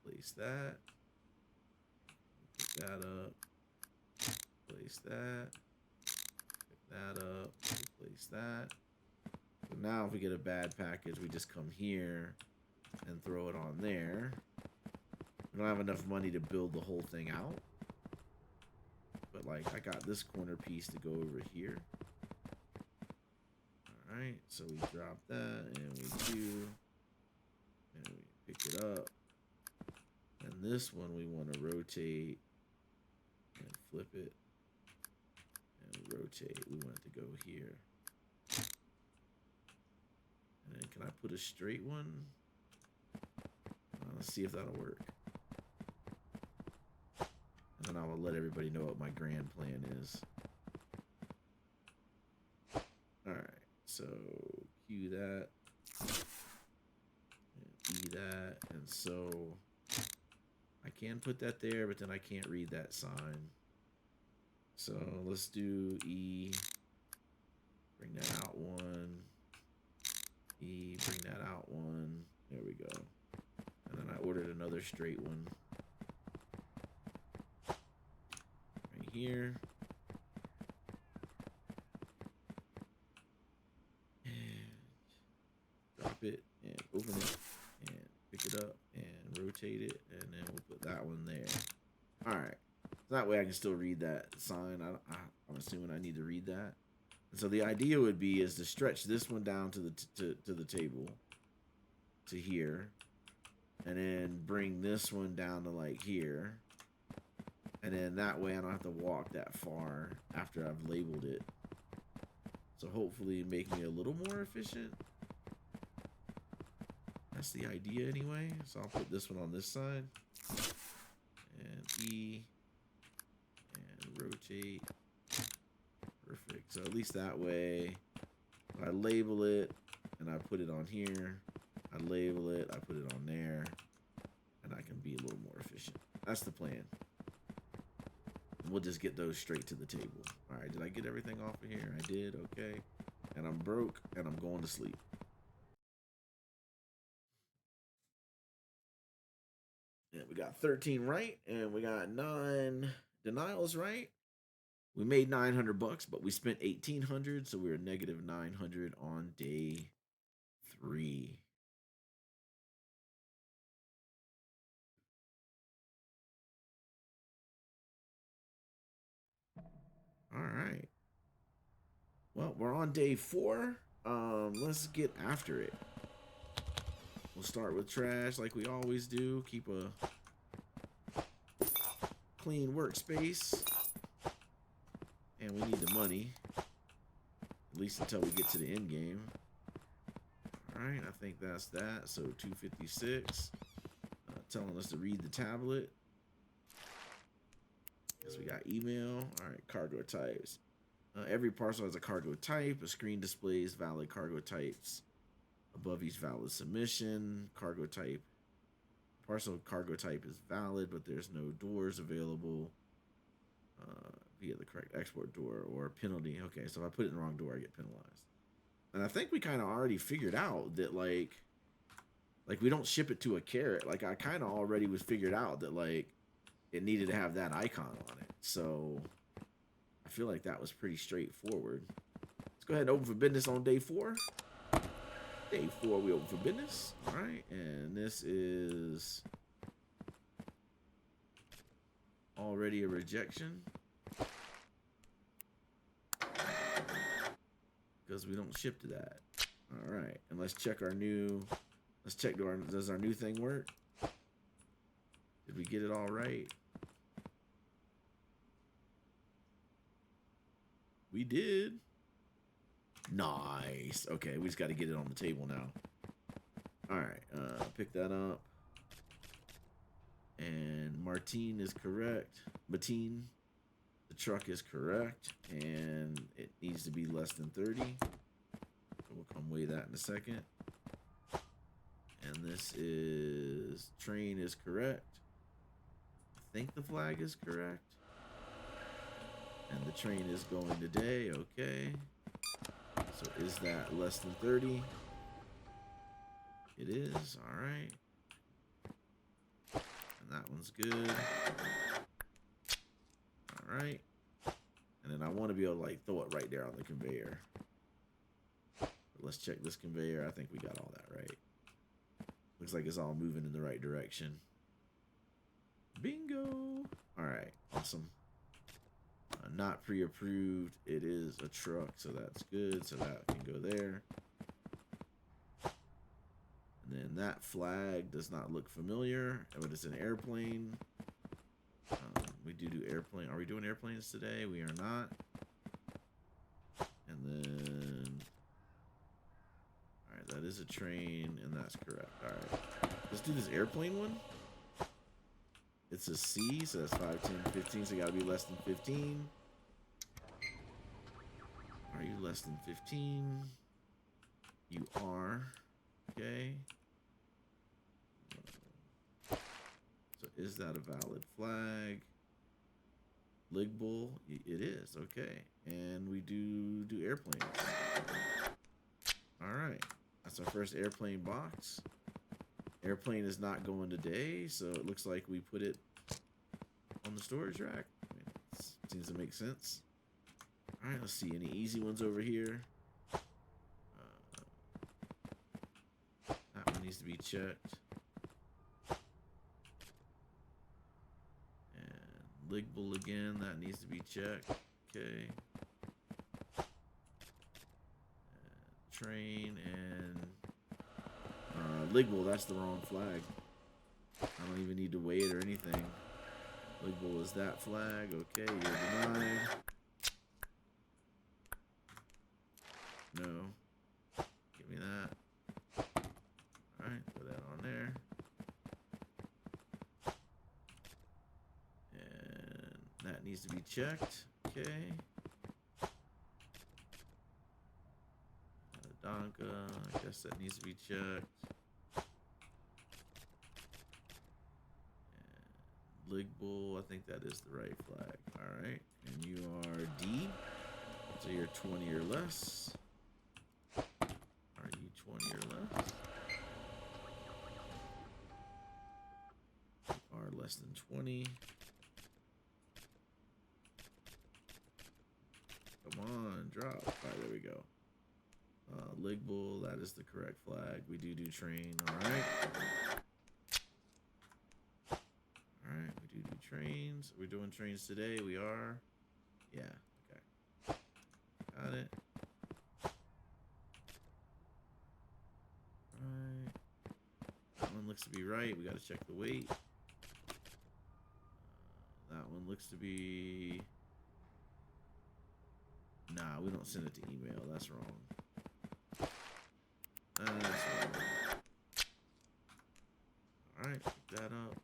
Place that. Pick that up. Place that. Pick that up. Place that. So now if we get a bad package, we just come here and throw it on there. We don't have enough money to build the whole thing out. But like I got this corner piece to go over here. Alright, so we drop that and we do. And we pick it up. And this one we want to rotate and flip it and rotate. We want it to go here. And then can I put a straight one? Let's see if that'll work. And then I will let everybody know what my grand plan is. Alright, so cue that. And E that. And so I can put that there, but then I can't read that sign. So let's do E. Bring that out 1. E. Bring that out 1. There we go. And then I ordered another straight one. Right here. And drop it and open it and pick it up and rotate it. And then we'll put that one there. Alright. So that way I can still read that sign. I'm assuming I need to read that. And so the idea would be is to stretch this one down to the table. To here. And then bring this one down to like here. And then that way I don't have to walk that far after I've labeled it. So hopefully make me a little more efficient. That's the idea anyway. So I'll put this one on this side. And E. And rotate. Perfect. So at least that way I label it and I put it on here. I label it, I put it on there, and I can be a little more efficient. That's the plan. And we'll just get those straight to the table. All right, did I get everything off of here? I did, okay. And I'm broke, and I'm going to sleep. Yeah, we got 13 right, and we got 9 denials right. We made 900 bucks, but we spent 1,800, so we were negative 900 on day 3. All right. Well, we're on day 4. let's get after it. We'll start with trash like we always do. Keep a clean workspace. And we need the money. At least until we get to the end game. Alright, I think that's that. So 256. Telling us to read the tablet. Guess we got email. Alright, cargo types. Every parcel has a cargo type. A screen displays valid cargo types above each valid submission. Cargo type. Parcel cargo type is valid, but there's no doors available via the correct export door or penalty. Okay, so if I put it in the wrong door, I get penalized. And I think we kind of already figured out that like we don't ship it to a carrot. Like I kind of already was figured out that like it needed to have that icon on it. So I feel like that was pretty straightforward. Let's go ahead and open for business on day 4. Day 4, we open for business. All right, and this is already a rejection because we don't ship to that. All right, and let's check our new. Let's check. Does our new thing work? Did we get it all right? We did. Nice. Okay, we just got to get it on the table now. All right, pick that up. And Martine is correct. Martine, the truck is correct, and it needs to be less than 30. So we'll come weigh that in a second. And this is train is correct. I think the flag is correct. And the train is going today. Okay. So is that less than 30? It is. All right. And that one's good. All right. And then I want to be able to like throw it right there on the conveyor. But let's check this conveyor. I think we got all that right. Looks like it's all moving in the right direction. Bingo. All right. Awesome. Not pre-approved. It is a truck, so that's good. So that can go there. And then that flag does not look familiar, but it's an airplane. We do airplane. Are we doing airplanes today? We are not. And then, all right, that is a train, and that's correct. All right, let's do this airplane one. It's a C, so that's 5, 10, 15. So you got to be less than 15. Are you less than 15? You are. Okay. So is that a valid flag? Ligbull, it is. Okay. And we do airplanes. All right. That's our first airplane box. Airplane is not going today, so it looks like we put it on the storage rack. I mean, it seems to make sense. All right, let's see. Any easy ones over here? That one needs to be checked. And Ligbull again, that needs to be checked. Okay. Train and Ligbull, that's the wrong flag. I don't even need to weigh it or anything. Ligbull is that flag. Okay, you're denied. No. Give me that. Alright, put that on there. And that needs to be checked. Okay. Donka, I guess that needs to be checked. And Ligbull, I think that is the right flag. Alright, and you are D, so you're 20 or less. Are you 20 or less? You are less than 20. Come on, drop. Alright, there we go. Ligbull, that is the correct flag. We do train. Alright. Alright, we do trains. We're doing trains today. We are. Yeah, okay. Got it. looks to be right. We got to check the weight. That one looks to be... Nah, we don't send it to email. That's wrong. That's wrong. Alright, pick that up.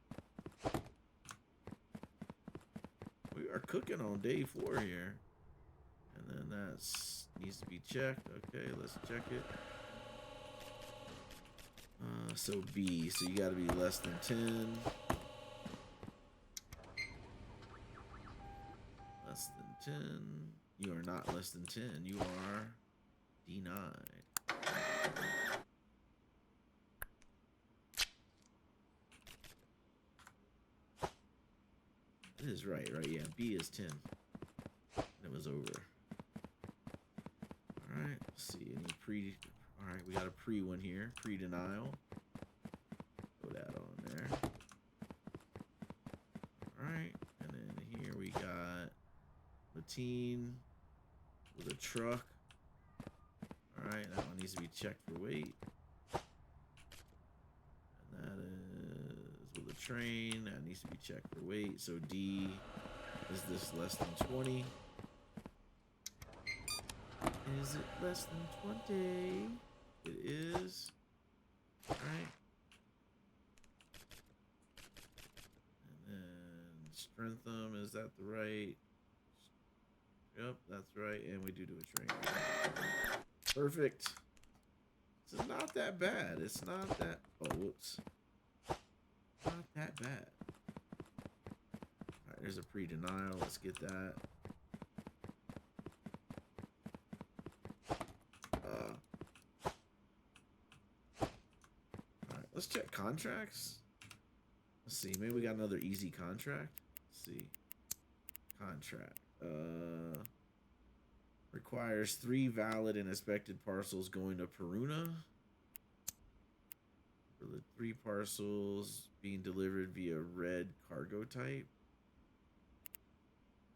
We are cooking on day 4 here. And then that needs to be checked. Okay, let's check it. So B, so you got to be less than 10. Less than 10. You are not less than 10. You are denied. It is right? Yeah, B is 10. And it was over. Alright, let's see. Any pre... Alright, we got a pre one here. Pre-denial. Put that on there. Alright, and then here we got Latine with a truck. Alright, that one needs to be checked for weight. And that is with a train. That needs to be checked for weight. So D, is this less than 20? Is it less than 20? It is. Alright. And then strength them. Is that the right? Yep, that's right. And we do a train. Perfect. This is not that bad. It's not that... Oh, whoops. Not that bad. Alright, there's a pre-denial. Let's get that. Alright, let's check contracts. Let's see. Maybe we got another easy contract. Let's see. Contract. Requires 3 valid and inspected parcels going to Peruna. For the 3 parcels being delivered via red cargo type.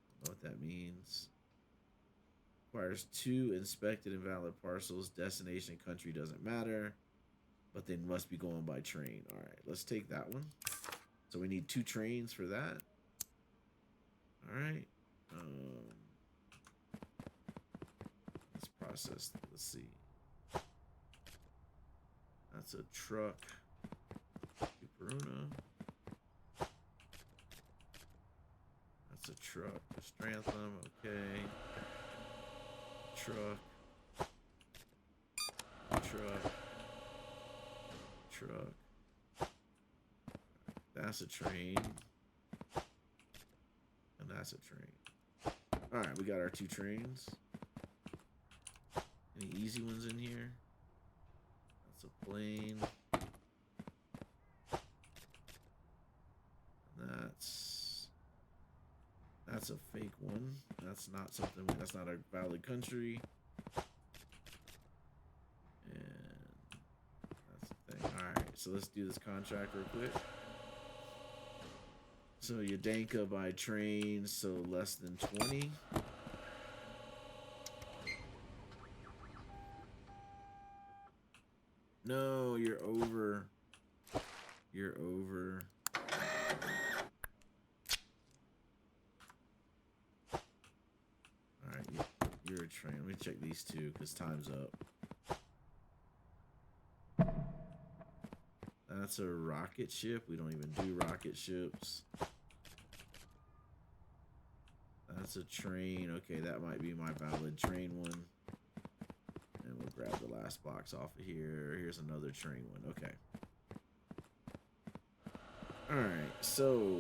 I don't know what that means. Requires 2 inspected and valid parcels. Destination country doesn't matter. But they must be going by train. Alright, let's take that one. So we need 2 trains for that. Alright. Let's process. Let's see. That's a truck. Peruna. That's a truck. Strantham. Okay. Truck. Truck. Truck. That's a train. And that's a train. Alright, we got our 2 trains. Any easy ones in here? That's a plane. That's a fake one. That's not something. That's not a valid country. And that's the thing. All right, so let's do this contract real quick. So Yadanka by train, so less than 20. No, you're over. You're over. Alright, you're a train. Let me check these 2 because time's up. That's a rocket ship. We don't even do rocket ships. That's a train. Okay, that might be my valid train one. And we'll grab the last box off of here. Here's another train one. Okay. Alright, so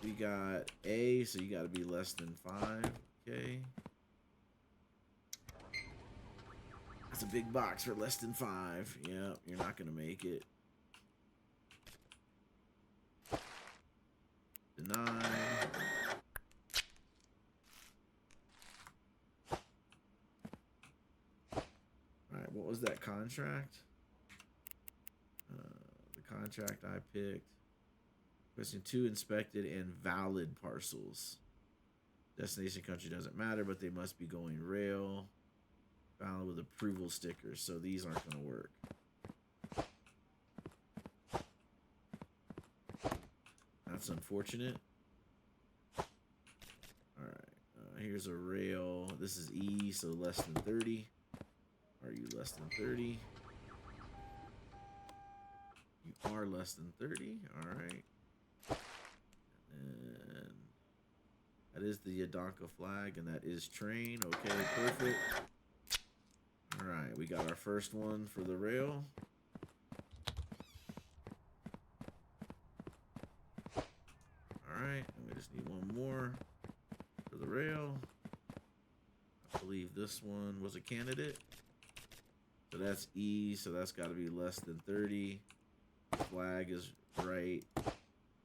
we got A, so you got to be less than 5. Okay. That's a big box for less than 5. Yep, you're not going to make it. Deny. Alright, what was that contract? The contract I picked. Question 2, inspected and valid parcels. Destination country doesn't matter, but they must be going rail. Valid with approval stickers, so these aren't going to work. That's unfortunate. All right. Here's a rail. This is E, so less than 30. Are you less than 30? You are less than 30. All right. And that is the Yadonka flag, and that is train. Okay, perfect. All right, we got our first one for the rail. All right, and we just need one more for the rail. I believe this one was a candidate. So that's E, so that's got to be less than 30. The flag is right.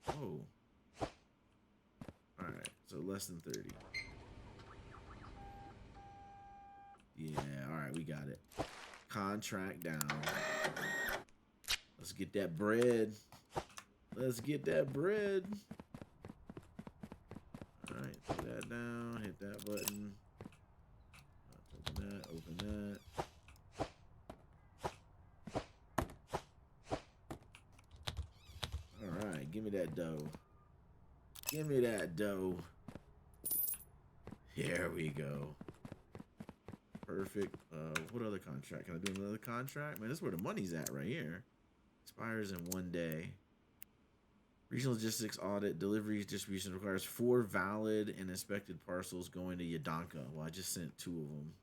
Oh. Alright, so less than 30. Yeah, alright, we got it. Contract down. Let's get that bread. Let's get that bread. Alright, put that down. Hit that button. Open that, open that. Alright, give me that dough. Give me that dough. Here we go. Perfect. What other contract? Can I do another contract? Man, this is where the money's at right here. Expires in 1 day. Regional logistics audit. Deliveries distribution requires 4 valid and inspected parcels going to Yadonka. Well, I just sent 2 of them.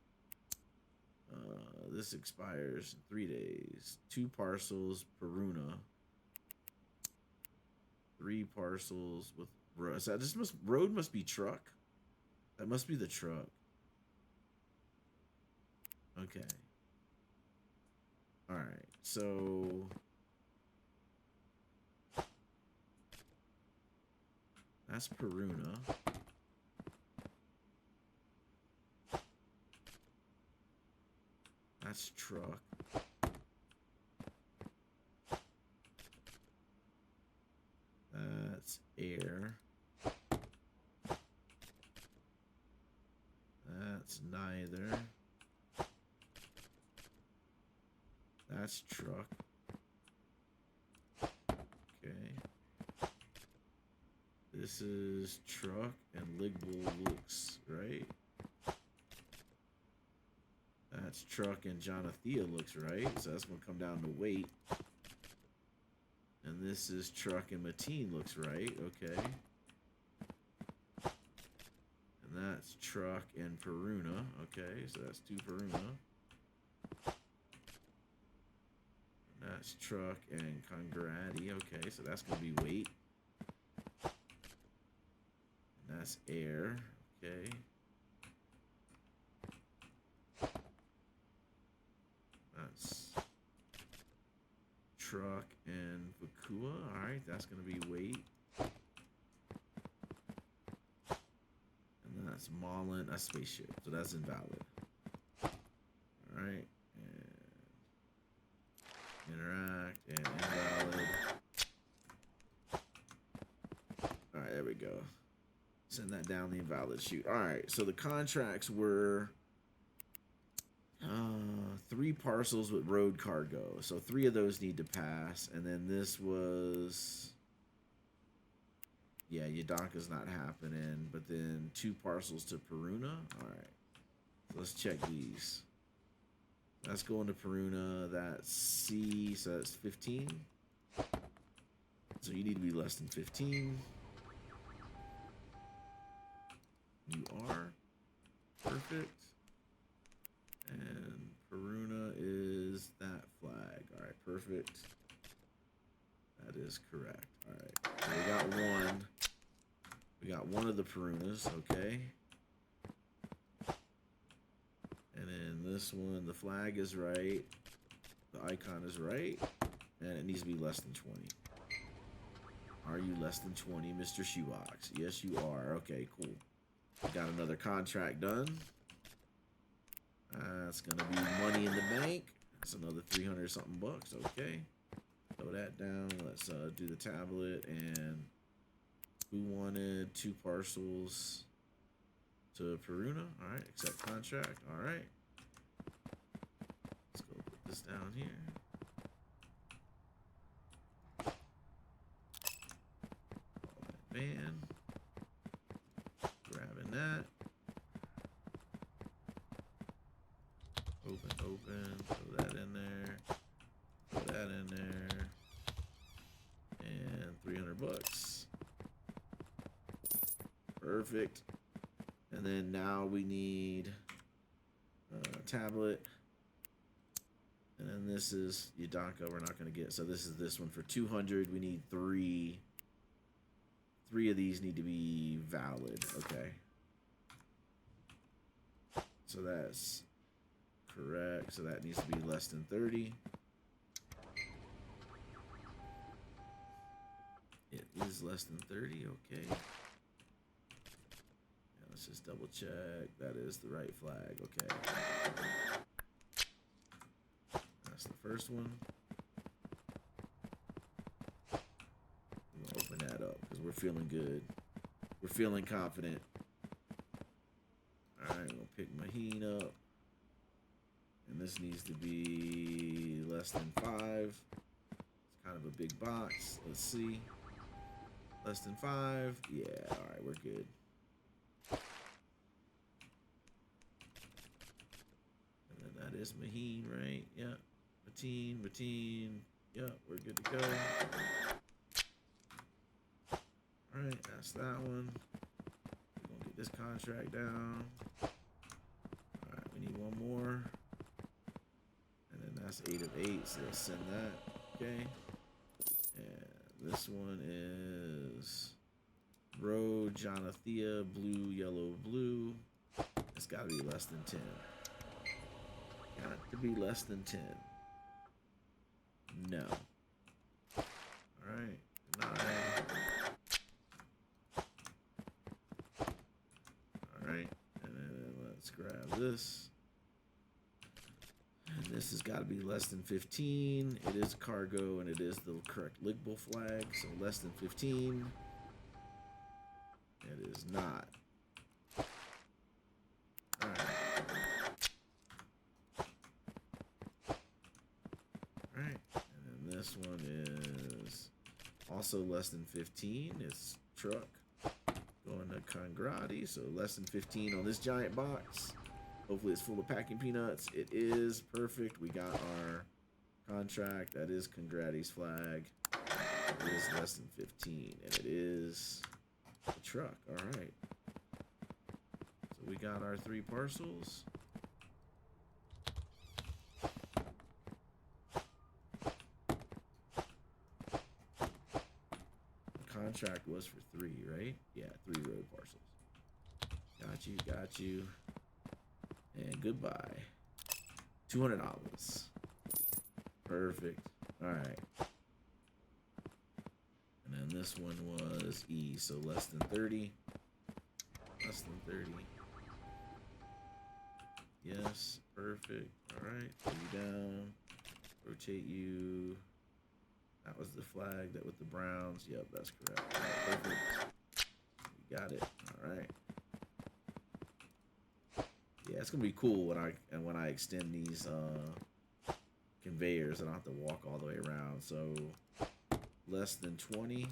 This expires in 3 days. 2 parcels, Peruna. 3 parcels with road. So road must be truck. That must be the truck. Okay. All right. So that's Peruna. That's truck. That's air. That's neither. That's truck. Okay. This is truck and Ligbull looks, right? That's truck and Jonathea looks right. So that's going to come down to weight. And this is truck and Mateen looks right. Okay. And that's truck and Peruna. Okay, so that's 2 Peruna. And that's truck and Congrati. Okay, so that's going to be weight. And that's air. Okay. That's truck and Vakua. Alright, that's going to be weight. And that's Mullen, a spaceship. So that's invalid. Alright. And interact and invalid. Alright, there we go. Send that down the invalid chute. Alright, so the contracts were 3 parcels with road cargo. So 3 of those need to pass. And then this was... Yeah, Yadonka's not happening. But then 2 parcels to Peruna. Alright. So let's check these. That's going to Peruna. That's C. So that's 15. So you need to be less than 15. You are. Perfect. And Peruna is that flag. All right, perfect. That is correct. All right, so we got one. We got one of the Perunas, okay. And then this one, the flag is right. The icon is right. And it needs to be less than 20. Are you less than 20, Mr. Shoebox? Yes, you are. Okay, cool. Got another contract done. That's gonna be money in the bank. That's another 300 something bucks. Okay, throw that down. Let's do the tablet. And who wanted 2 parcels to Peruna? All right, accept contract. All right, let's go put this down here. van. Grabbing that. Open. Throw that in there. Throw that in there. And 300 bucks. Perfect. And then now we need a tablet. And then this is Yadaka. We're not going to get. So this is this one for 200. We need 3. 3 of these need to be valid. Okay. So that's correct. So that needs to be less than 30. It is less than 30. Okay. Now let's just double check. That is the right flag. Okay. That's the first one. We'll open that up because we're feeling good. We're feeling confident. Alright, we'll pick Maheen up. And this needs to be less than 5. It's kind of a big box. Let's see. Less than 5. Yeah, alright, we're good. And then that is Maheen, right? Yeah. Mateen. Yeah, we're good to go. Alright, that's that one. We're gonna get this contract down. Alright, we need one more. And then that's 8 of 8, so let's send that. Okay. And this one is Road, Jonathea, blue, yellow, blue. It's gotta be less than 10. Got to be less than 10. No. Alright. 9. Alright. And then let's grab this. And this has got to be less than 15. It is cargo and it is the correct lickable flag. So less than 15. It is not. Alright. Alright. And then this one is also less than 15. It's truck. Going to Congrati. So less than 15 on this giant box. Hopefully it's full of packing peanuts. It is perfect. We got our contract. That is Congrati's flag. It is less than 15. And it is a truck. Alright. So we got our 3 parcels. Contract was for 3, right? Yeah, 3 road parcels. Got you. And goodbye. $200. Perfect. Alright. And then this one was E, so less than 30. Less than 30. Yes, perfect. Alright, put you down. Rotate you. That was the flag that with the browns. Yep, that's correct. Right, perfect. We got it. All right. Yeah, it's gonna be cool when I extend these conveyors. I don't have to walk all the way around. So less than 20.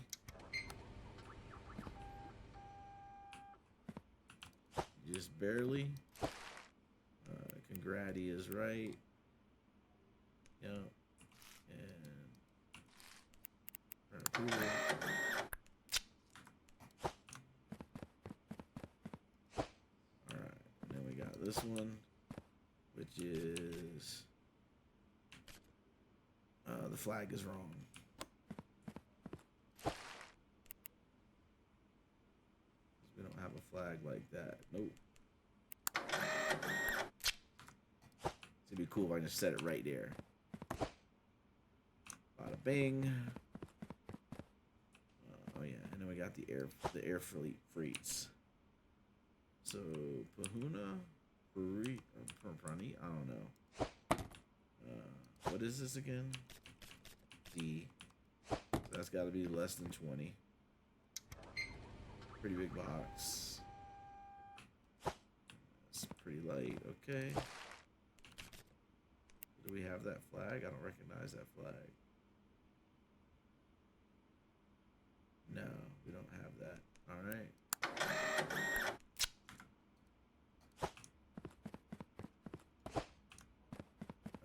Just barely. Congrati is right. Yep. Cool. Alright, and then we got this one, which is the flag is wrong. We don't have a flag like that. Nope. It'd be cool if I just set it right there. Bada bing. Oh yeah, and then we got the air fleet freets. So Pahuna, Prani, I don't know. What is this again? D. So that's got to be less than 20. Pretty big box. It's pretty light. Okay. Do we have that flag? I don't recognize that flag. No, we don't have that. All right.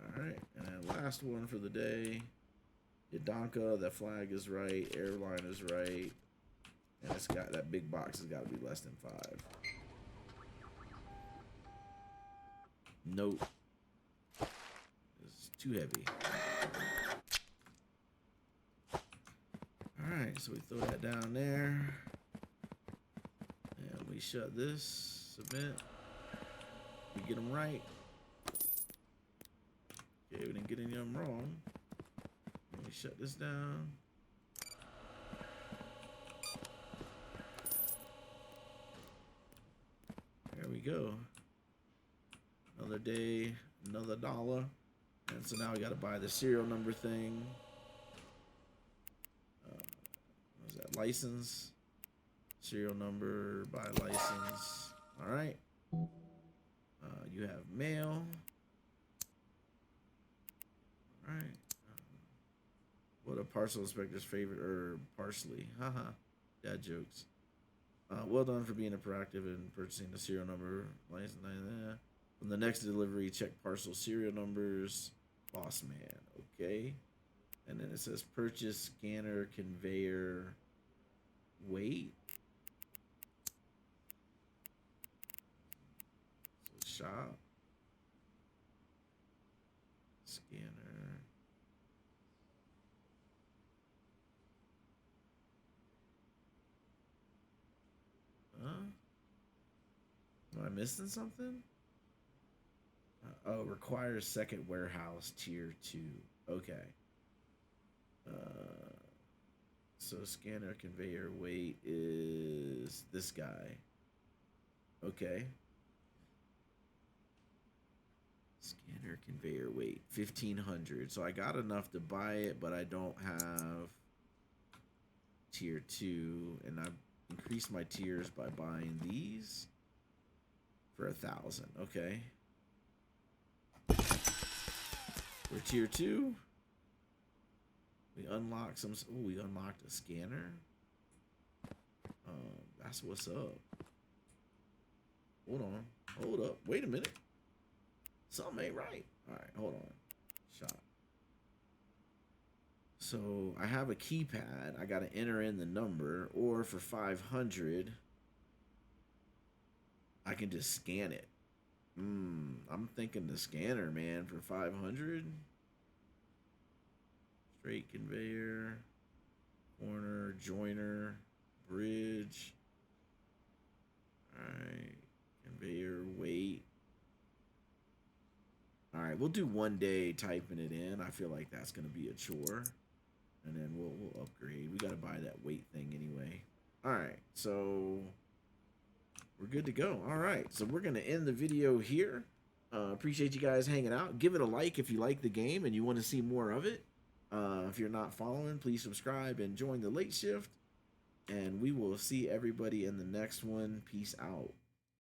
All right, and then last one for the day. Yadonka, that flag is right. Airline is right. And it's got that big box has got to be less than 5. Nope. It's too heavy. Alright, so we throw that down there. And we shut this. Submit. We get them right. Okay, we didn't get any of them wrong. And we shut this down. There we go. Another day, another $1. And so now we got to buy the serial number thing. What is that? License. Serial number, buy license. All right. You have mail. All right. What a parcel inspector's favorite, or parsley. Haha. Dad jokes. Well done for being proactive in purchasing the serial number, license. From the next delivery, check parcel serial numbers. Boss man. Okay. And then it says purchase, scanner, conveyor, weight. So shop. Scanner. Huh? Am I missing something? Oh, requires second warehouse tier 2. Okay. So scanner, conveyor, weight is this guy. Okay. Scanner, conveyor, weight 1,500. So I got enough to buy it, but I don't have tier 2, and I've increased my tiers by buying these for 1,000. Okay. For tier 2, we unlock some. Oh, we unlocked a scanner. That's what's up. Hold on. Hold up. Wait a minute. Something ain't right. All right, hold on. Shot. So I have a keypad. I got to enter in the number, or for 500, I can just scan it. I'm thinking the scanner, man, for 500. Straight conveyor, corner, joiner, bridge. Alright, conveyor, weight. Alright, we'll do 1 day typing it in. I feel like that's going to be a chore. And then we'll upgrade. We got to buy that weight thing anyway. Alright, so we're good to go. All right, so we're going to end the video here. Appreciate you guys hanging out. Give it a like if you like the game and you want to see more of it. If you're not following, please subscribe and join the late shift. And we will see everybody in the next one. Peace out.